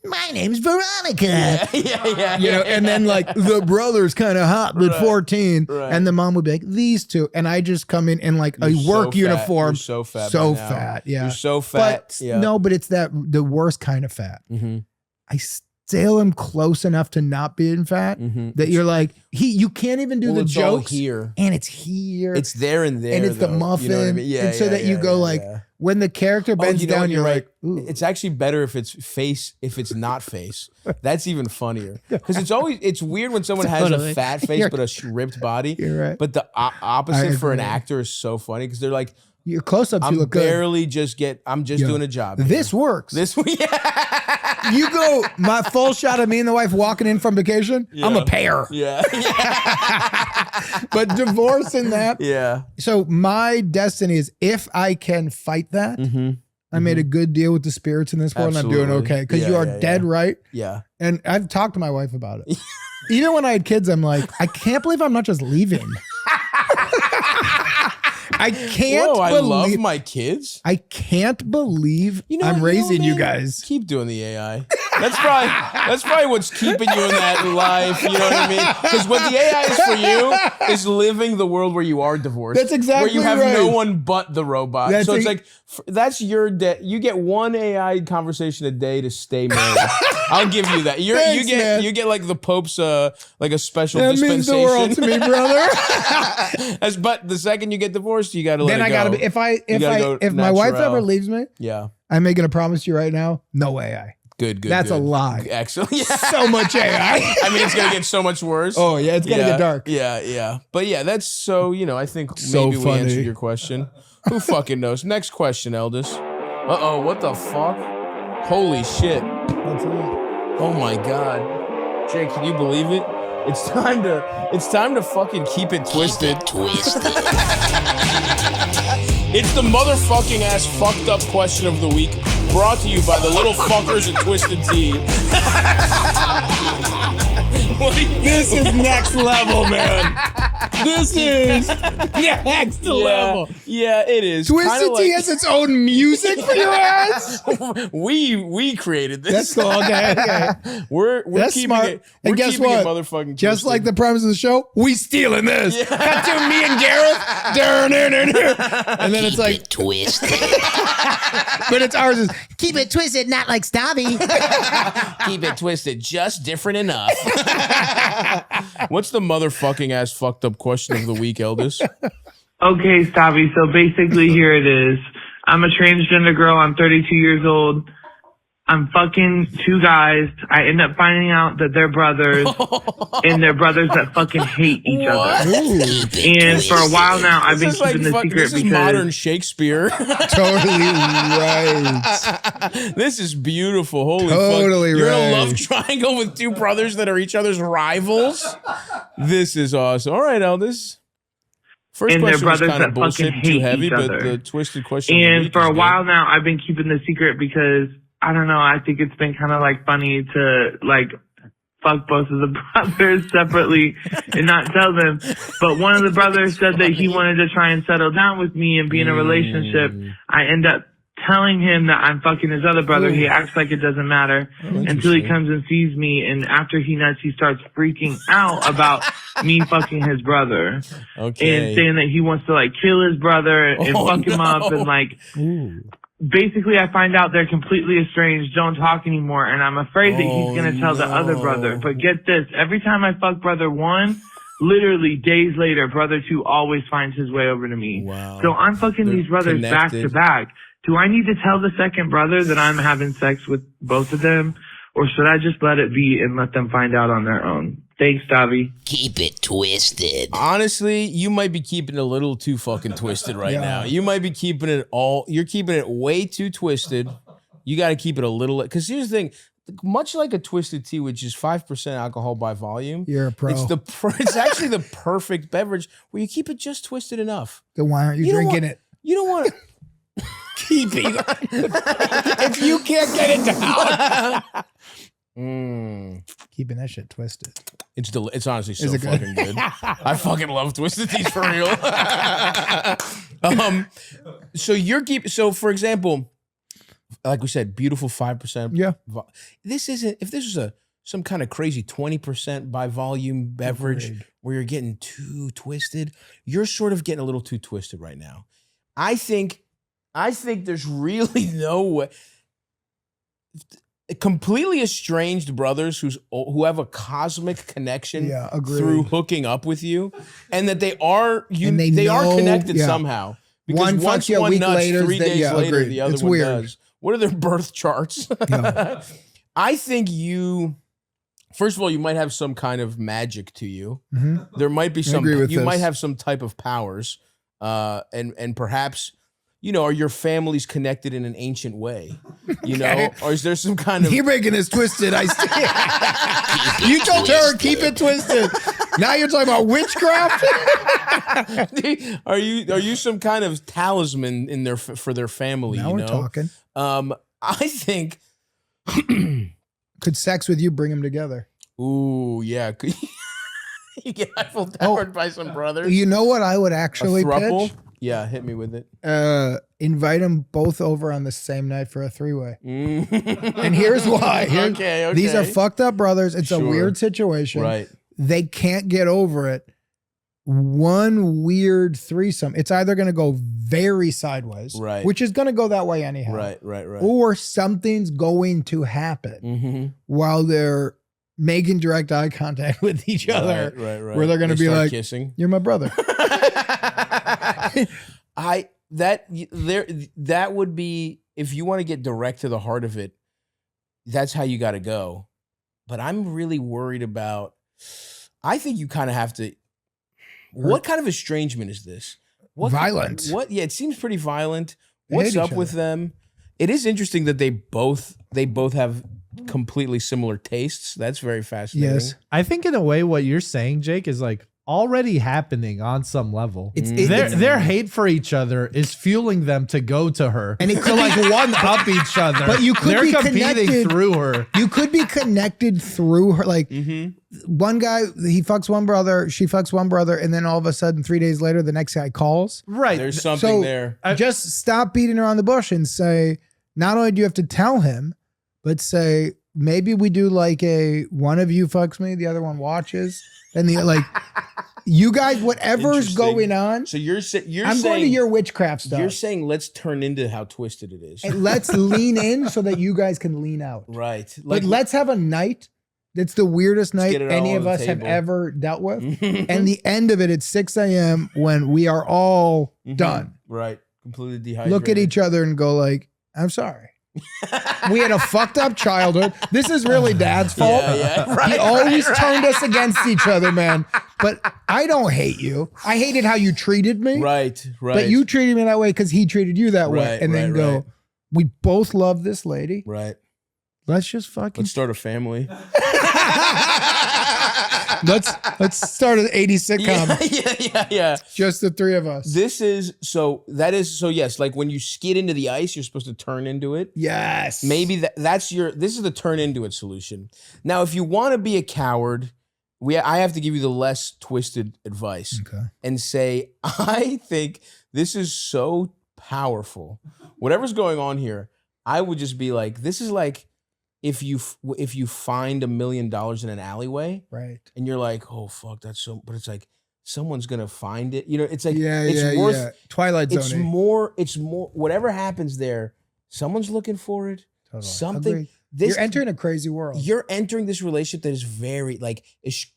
my name's Veronica. And then like the brother's kind of hot but 14, and the mom would be like, these two, and I just come in like a work uniform. You're so fat. So fat, yeah. You're so fat. But no, but it's the worst kind of fat. I still am close enough to not being fat that you're like, you can't even do the jokes here, and it's here, it's there and there, and it's the muffin, you know what I mean? and so that you go like. When the character bends down, you're right. like, ooh. It's actually better if it's face, if it's not face. That's even funnier. Because it's weird when someone has a fat face but a ripped body. You're right. But the opposite for an actor is so funny because they're like, your close-ups, you look good. I'm just doing a job. This works. You go, my full shot of me and the wife walking in from vacation, I'm a pair. Yeah. But divorce and that. Yeah. So my destiny is if I can fight that, I made a good deal with the spirits in this world and I'm doing okay. Because you are dead right. Yeah. And I've talked to my wife about it. Even when I had kids, I'm like, I can't believe I'm not just leaving. I can't believe. I love my kids. I can't believe I'm raising you guys. Keep doing the AI. That's probably what's keeping you in that life. You know what I mean? Because what the AI is for you is living the world where you are divorced. That's exactly where you have right. no one but the robot. So it's like that's your day. You get one AI conversation a day to stay married. I'll give you that. You get like the Pope's like a special dispensation. Means the world to me, brother. But the second you get divorced, you got to let it go. Then I got to be if my wife ever leaves me, I'm making a promise to you right now, no AI. Good. That's a lie. Excellent. Yeah. So much AI. I mean, it's gonna get so much worse. Oh yeah, it's gonna get dark. Yeah. But yeah, that's so. I think maybe we answered your question. Who fucking knows? Next question, Eldest. What the fuck? Holy shit. That's it. Oh my god. Jake, can you believe it? It's time to fucking keep it twisted. It's the motherfucking ass fucked up question of the week, brought to you by the little fuckers at Twisted Tea. This is next level, man. This is next level. Yeah, it is. Twisted Tea has its own music for your ass. We created this. That's cool. Okay. We're That's keeping smart. it. And guess what? Motherfucking just twisted. like the premise of the show, we stealing this. Yeah. Cut to me and Gareth. And then it's like twisted. But it's ours is Keep it twisted, not like Stavvy. Keep it twisted, just different enough. What's the motherfucking ass fucked up question of the week, Eldest? Okay, Stavvy. So basically, here it is. I'm a transgender girl. I'm 32 years old. I'm fucking two guys. I end up finding out that they're brothers, and they're brothers that fucking hate each other. And for a while now, I've been keeping the secret this is because modern Shakespeare. totally right. This is beautiful. Holy Totally fuck. You're in a right. love triangle with two brothers that are each other's rivals. This is awesome. All right, Eldest. First and they're question was brothers kind of that bullshit, fucking too hate heavy, each but other. the twisted question. of the And week for is a good. while now, I've been keeping the secret because I don't know. I think it's been kind of like funny to like fuck both of the brothers separately and not tell them. But one of the brothers said that he wanted to try and settle down with me and be in a relationship. I end up telling him that I'm fucking his other brother. He acts like it doesn't matter until he comes and sees me. And after he nuts, he starts freaking out about me fucking his brother. Okay. And saying that he wants to like kill his brother and fuck him up and like basically I find out they're completely estranged, don't talk anymore, and I'm afraid that he's gonna tell the other brother. But get this, every time I fuck brother one, literally days later, brother two always finds his way over to me. Wow. So I'm fucking these brothers connected. back to back. Do I need to tell the second brother that I'm having sex with both of them? Or should I just let it be and let them find out on their own? Thanks, Stavvy. Keep it twisted. Honestly, you might be keeping it a little too fucking twisted right now. You might be keeping it you're keeping it way too twisted. You got to keep it a little, because here's the thing. Much like a twisted tea, which is 5% alcohol by volume, You're a pro. It's actually the perfect beverage where you keep it just twisted enough. Then why aren't you drinking it? You don't want to. keeping. If you can't get it down, keeping that shit twisted. It's honestly so Is it good? fucking good. I fucking love Twisted Teas for real. So for example, like we said, beautiful 5%. Yeah. This isn't, if this was some kind of crazy 20% by volume beverage where you're getting too twisted, you're sort of getting a little too twisted right now. I think there's really no way. Completely estranged brothers who have a cosmic connection through hooking up with you, and that they are they are connected somehow. Because one once fucks you a one week nuts, later, 3 days later, agreed. the other It's one weird. does. What are their birth charts? Yeah. I think first of all, you might have some kind of magic to you. Mm-hmm. There might be some. agree with You might this. have some type of powers, and perhaps. Are your families connected in an ancient way? Or is there some kind of... You're making this twisted. I see. You told her keep it twisted. Now you're talking about witchcraft. Are you some kind of talisman in for their family? Now we're talking. I think. Could sex with you bring them together? Ooh, yeah. Could you get Eiffel Towered by some brothers? You know what I would actually A throuple? pitch? Yeah, hit me with it. Invite them both over on the same night for a 3-way. Mm. And here's why. Okay. These are fucked up brothers. It's a Sure. weird situation. Right. They can't get over it. One weird threesome. It's either going to go very sideways, Right. which is going to go that way anyhow. Right. Or something's going to happen Mm-hmm. while they're making direct eye contact with each other. Right. Where they're going to be start like, kissing. you're my brother. That would be, if you want to get direct to the heart of it, that's how you got to go. But I'm really worried about, I think you kind of have to, what kind of estrangement is this? Violent. Yeah, it seems pretty violent. They What's hate up each with them? It is interesting that they both have completely similar tastes. That's very fascinating. Yes. I think in a way what you're saying, Jake, is like already happening on some level. Their hate for each other is fueling them to go to her And it to could like one up each other. But you could They're be competing connected through her. You could be connected through her. Like Mm-hmm. one guy, he fucks one brother, she fucks one brother, and then all of a sudden, 3 days later, the next guy calls. Right. There's something there. Just stop beating around the bush and say, not only do you have to tell him, but say, maybe we do like one of you fucks me, the other one watches, and you guys, whatever's Interesting. going on. So you're I'm saying, going to your witchcraft stuff. You're saying let's turn into how twisted it is. And let's lean in so that you guys can lean out. Right. Like, let's have a night that's the weirdest night get it all any on of the us have table. ever dealt with. And the end of it at 6 a.m. when we are all done. Right. Completely dehydrated. Look at each other and go like, I'm sorry. We had a fucked up childhood. This is really Dad's fault. Yeah. Right, He always turned us against each other, man. But I don't hate you. I hated how you treated me. Right. But you treated me that way because he treated you that way. Right, And then right, go, right. we both love this lady. Right. Let's just fucking Let's start a family. let's start an 80s sitcom. Yeah. Just the three of us. Yes, like when you skid into the ice, you're supposed to turn into it. Yes. Maybe this is the turn into it solution. Now, if you want to be a coward, I have to give you the less twisted advice and say, I think this is so powerful. Whatever's going on here, I would just be like, this is like if you find $1 million in an alleyway, right? And you're like, oh fuck, that's so. But it's like someone's gonna find it. It's like it's worth Twilight Zone. It's more. Whatever happens there, someone's looking for it. Totally. Something. Agreed. You're entering a crazy world. You're entering this relationship that is very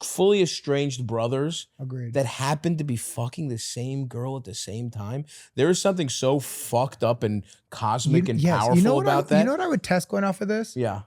fully estranged brothers. Agreed. That happen to be fucking the same girl at the same time. There is something so fucked up and cosmic and powerful about that. You know what I would test going off of this? Yeah.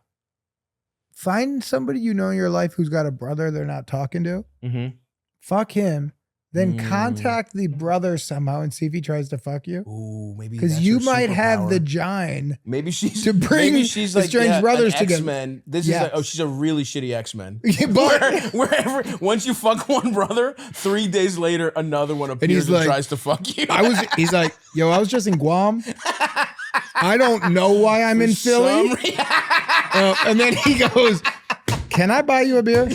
Find somebody you know in your life who's got a brother they're not talking to. Mm-hmm. Fuck him. Then contact the brother somehow and see if he tries to fuck you. Ooh, maybe because you might have the gine. Maybe she's to bring she's like estranged brothers together. X-Men. This is like, she's a really shitty X-Men. But wherever once you fuck one brother, 3 days later another one appears and tries to fuck you. He's like, yo, I was just in Guam. I don't know why I'm in Philly. And then he goes, can I buy you a beer?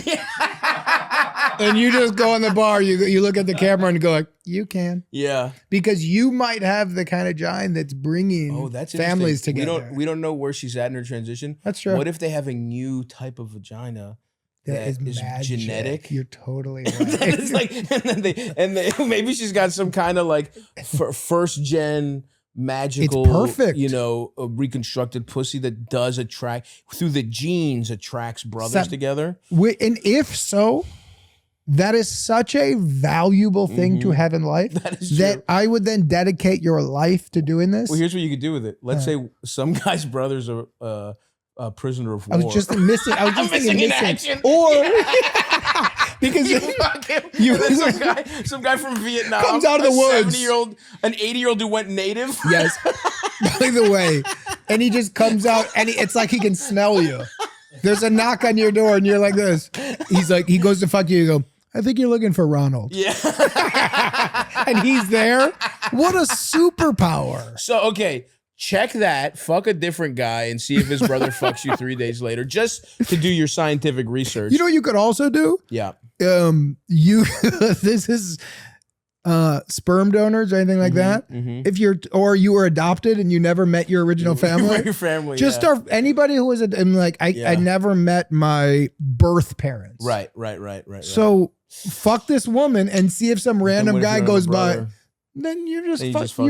And you just go in the bar, you look at the camera and go like, you can. Yeah. Because you might have the kind of giant that's bringing families together. We don't know where she's at in her transition. That's true. What if they have a new type of vagina that is magic. genetic? You're totally right. It's like, and they maybe she's got some kind of like first gen magical, it's perfect. A reconstructed pussy that does attract through the genes, attracts brothers together. And if so, that is such a valuable thing to have in life that I would then dedicate your life to doing this. Well, here's what you could do with it. Let's say some guy's brothers are a prisoner of war. I was just thinking missing. Or because some guy from Vietnam comes out of the woods. An 80-year-old who went native. Yes. By the way, and he just comes out and it's like he can smell you. There's a knock on your door and you're like this. He's like, he goes to fuck you. You go, I think you're looking for Ronald. Yeah. And he's there. What a superpower. So, okay, check that. Fuck a different guy and see if his brother fucks you 3 days later, just to do your scientific research. You know what you could also do? Yeah. This is sperm donors or anything like that. If you were adopted and you never met your original family. Your family. Just start anybody who was I never met my birth parents. Right. So fuck this woman and see if some random guy goes by. Then you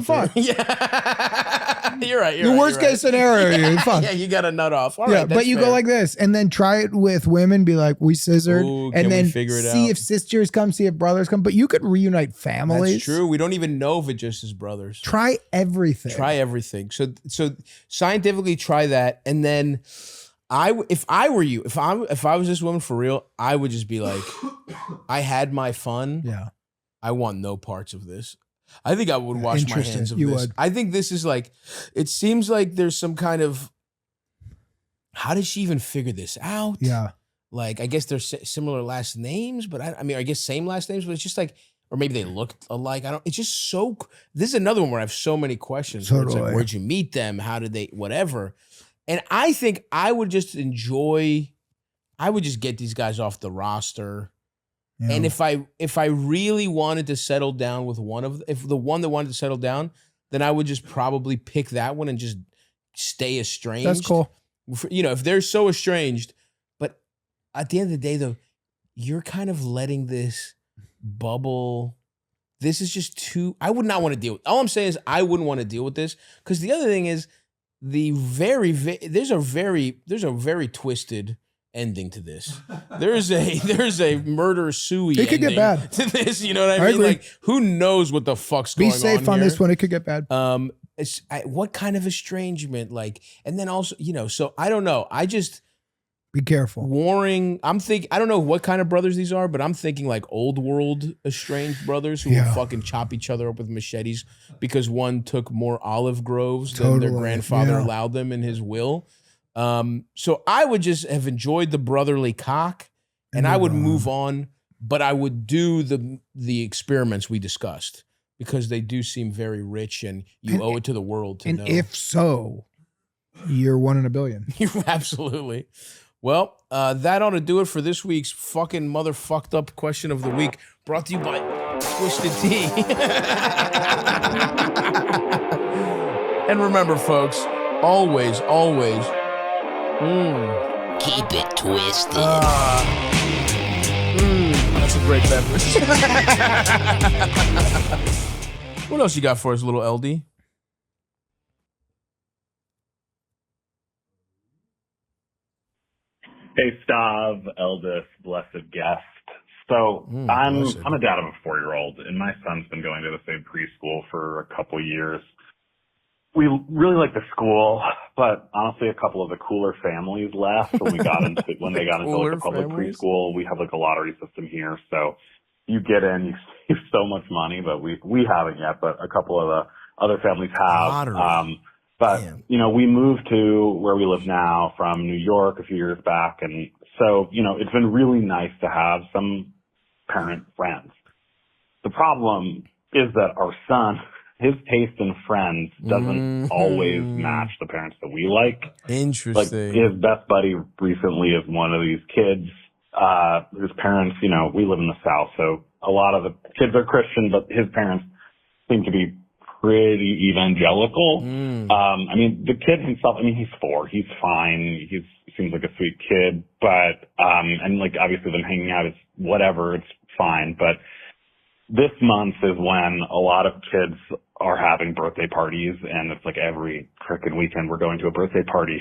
fuck. Yeah. You're right. The worst case scenario, you fuck. Yeah, you got a nut off. All yeah, right, but you go like this and then try it with women, be like, we scissored. Ooh, and then figure it see out? if sisters come, see if brothers come. But you could reunite families. That's true. We don't even know if it just is brothers. Try everything. So scientifically try that. And then if I were you, if I was this woman for real, I would just be like, I had my fun. Yeah. I want no parts of this. I think I would wash my hands of this. Would. I think this is like, it seems like there's some kind of, how did she even figure this out? Yeah. Like, I guess they're similar last names, but I guess same last names, but it's just like, or maybe they look alike. It's just so, this is another one where I have so many questions. Where it's like, where'd you meet them? How did they, whatever. And I think I would just get these guys off the roster. Yeah. And if I really wanted to settle down with if the one that wanted to settle down, then I would just probably pick that one and just stay estranged. That's cool. If they're so estranged, but at the end of the day, though, you're kind of letting this bubble. This is just too. I would not want to deal with. All I'm saying is I wouldn't want to deal with this because the other thing is there's a very twisted ending to this. There's a murder suey. It could get bad to this. You know what I mean? Agree. Like, who knows what the fuck's going on? Be safe on this one. It could get bad. What kind of estrangement? Like, and then also, so I don't know. I just be careful. Warring. I don't know what kind of brothers these are, but I'm thinking like old world estranged brothers who will fucking chop each other up with machetes because one took more olive groves than their grandfather allowed them in his will. So I would just have enjoyed the brotherly cock and I would move on, but I would do the experiments we discussed because they do seem very rich and you owe it to the world to know. And if so, you're 1 in a billion. Absolutely. Well, that ought to do it for this week's fucking motherfucked up question of the week, brought to you by Twisted Tea. And remember, folks, always keep it twisted. That's a great beverage. What else you got for us, little LD? Hey, Stav, eldest, blessed guest. So I'm a dad of a 4-year-old, and my son's been going to the same preschool for a couple years. We really like the school, but honestly, a couple of the cooler families left when they got into like a public preschool. We have like a lottery system here, so you get in, you save so much money, but we haven't yet, but a couple of the other families have. But we moved to where we live now from New York a few years back, and so it's been really nice to have some parent friends. The problem is that our son his taste in friends doesn't always match the parents that we like. Interesting. Like his best buddy recently is one of these kids. His parents, you know, we live in the South, so a lot of the kids are Christian, but his parents seem to be pretty evangelical. I mean, the kid himself, I mean, he's 4. He's fine. He seems like a sweet kid, but, and like obviously them hanging out is whatever, it's fine. But this month is when a lot of kids are having birthday parties, and it's like every frickin' weekend we're going to a birthday party.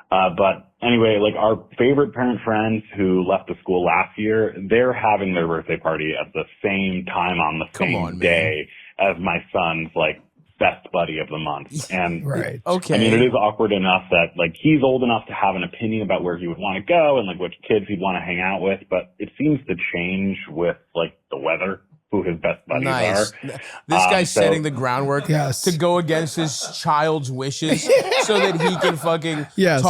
But anyway, like our favorite parent friends who left the school last year, they're having their birthday party at the same time on the same day as my son's like best buddy of the month. And Right. Okay. I mean, it is awkward enough that like he's old enough to have an opinion about where he would want to go and like which kids he'd want to hang out with, but it seems to change with like the weather, who his best buddies are. This guy's setting the groundwork to go against his child's wishes so that he can fucking have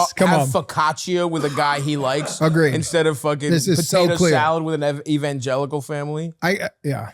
focaccia with a guy he likes. Agreed. Instead of fucking This is potato so clear. salad with an evangelical family. Yeah.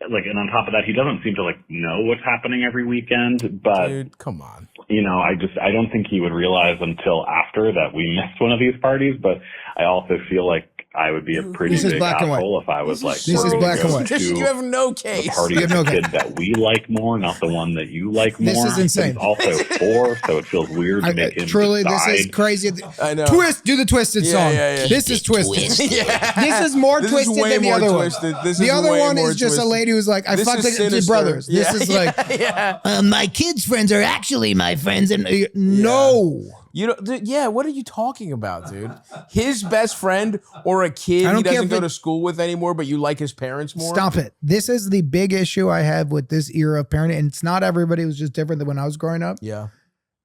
Like, and on top of that, he doesn't seem to like know what's happening every weekend, but dude, come on. You know, I don't think he would realize until after that we missed one of these parties, but I also feel like I would be a pretty big asshole if I was like, this is black and white. You have no case. The party of the kid that we like more, not the one that you like more. This is insane. He's also 4, so it feels weird to make him truly, decide. this is crazy. I know. Twist, do the twisted song. yeah. This is twisted. Yeah. This is more This is twisted way than the more other twisted. one. This The is other way one more is just a twisted. lady who's like, I This fucked is the sinister. brothers. This is like, My kids' friends are actually my friends, and no. You know, what are you talking about, dude? His best friend or a kid I don't he care doesn't if go it- to school with anymore, but you like his parents more? Stop it. This is the big issue I have with this era of parenting. And it's not everybody. It was just different than when I was growing up. Yeah.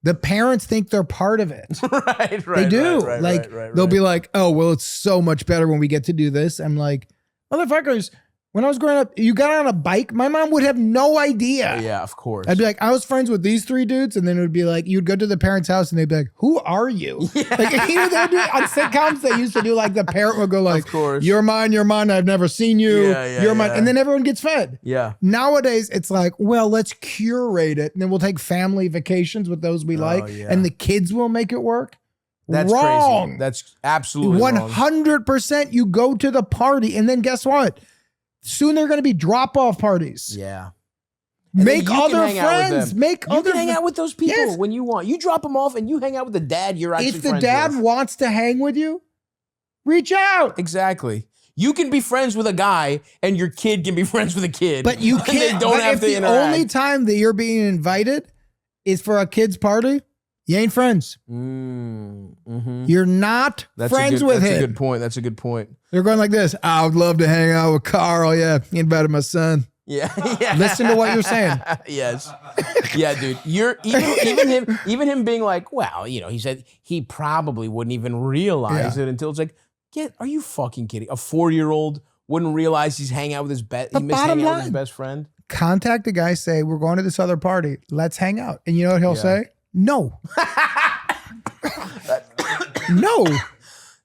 The parents think they're part of it. right. They do. Right, they'll be like, oh, well, it's so much better when we get to do this. I'm like, motherfuckers, when I was growing up, you got on a bike, my mom would have no idea. Yeah, of course. I'd be like, I was friends with these 3 dudes, and then it would be like, you'd go to the parents' house, and they'd be like, who are you? Like, you know, they'd do, on sitcoms, they used to do like the parent would go like, Of course. you're mine, I've never seen you, Yeah, you're mine, yeah. and then everyone gets fed. Yeah. Nowadays, it's like, well, let's curate it, and then we'll take family vacations with those we like, yeah. and the kids will make it work. That's wrong. crazy. That's absolutely wrong. 100% you go to the party, and then guess what? Soon they're going to be drop-off parties. Yeah. And Make then you can other hang out with friends. them. Make You other can hang out with those people Yes. when you want. You drop them off and you hang out with the dad you're actually If the friends dad with. wants to hang with you, reach out. Exactly. You can be friends with a guy and your kid can be friends with a kid. But you and can't. They don't but have if to the interact. only time that you're being invited is for a kid's party, you ain't friends. You're not friends with That's him. a good point. That's a good point. They're going like this. I would love to hang out with Carl. Yeah, he invited my son. Yeah. Yeah. Listen to what you're saying. Yes. Yeah, dude. You're even him being like, well, you know, he said he probably wouldn't even realize it until it's like, are you fucking kidding? A 4-year-old wouldn't realize he's hanging out with his he missed hanging out with his best friend. Contact the guy, say, we're going to this other party. Let's hang out. And you know what he'll say? No. No.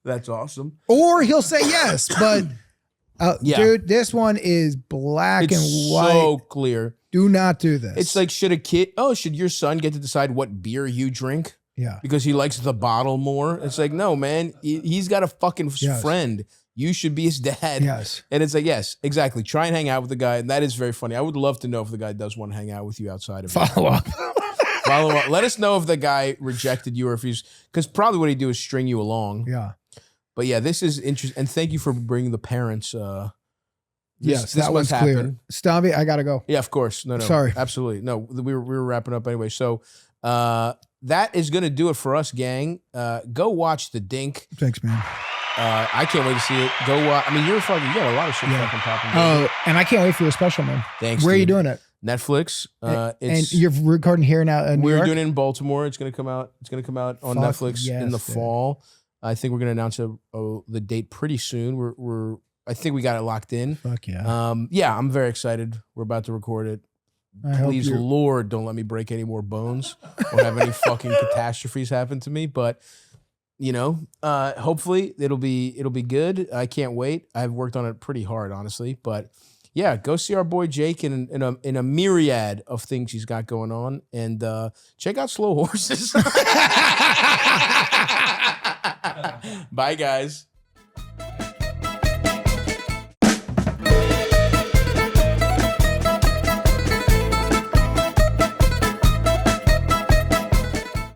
That's awesome. Or he'll say yes, but dude, this one is black It's and white. so clear. Do not do this. It's like, should your son get to decide what beer you drink? Yeah. Because he likes the bottle more? It's like, no, man, he's got a fucking friend. You should be his dad. Yes. And it's like, yes, exactly. Try and hang out with the guy. And that is very funny. I would love to know if the guy does want to hang out with you outside of Follow up. Follow up. Let us know if the guy rejected you or if he's, because probably what he'd do is string you along. Yeah. But yeah, this is interesting. And thank you for bringing the parents. Yes, that was clear. Stavvy, I got to go. Yeah, of course. No. Sorry. Absolutely. No, we were wrapping up anyway. So that is going to do it for us, gang. Go watch the Dink. Thanks, man. I can't wait to see it. Go watch. I mean, you got a lot of shit fucking popping. Oh, and I can't wait for your special, man. Thanks. Where are you dude. doing it? Netflix. And you're recording here now in New We're York? doing it in Baltimore. It's going to come out. It's going to come out on Netflix in the fall. I think we're going to announce the date pretty soon. I think we got it locked in. Fuck yeah. Yeah, I'm very excited. We're about to record it. Please, Lord, don't let me break any more bones or have any fucking catastrophes happen to me. But you know, hopefully it'll be good. I can't wait. I've worked on it pretty hard, honestly. But yeah, go see our boy Jake in a myriad of things he's got going on, and check out Slow Horses. Bye, guys.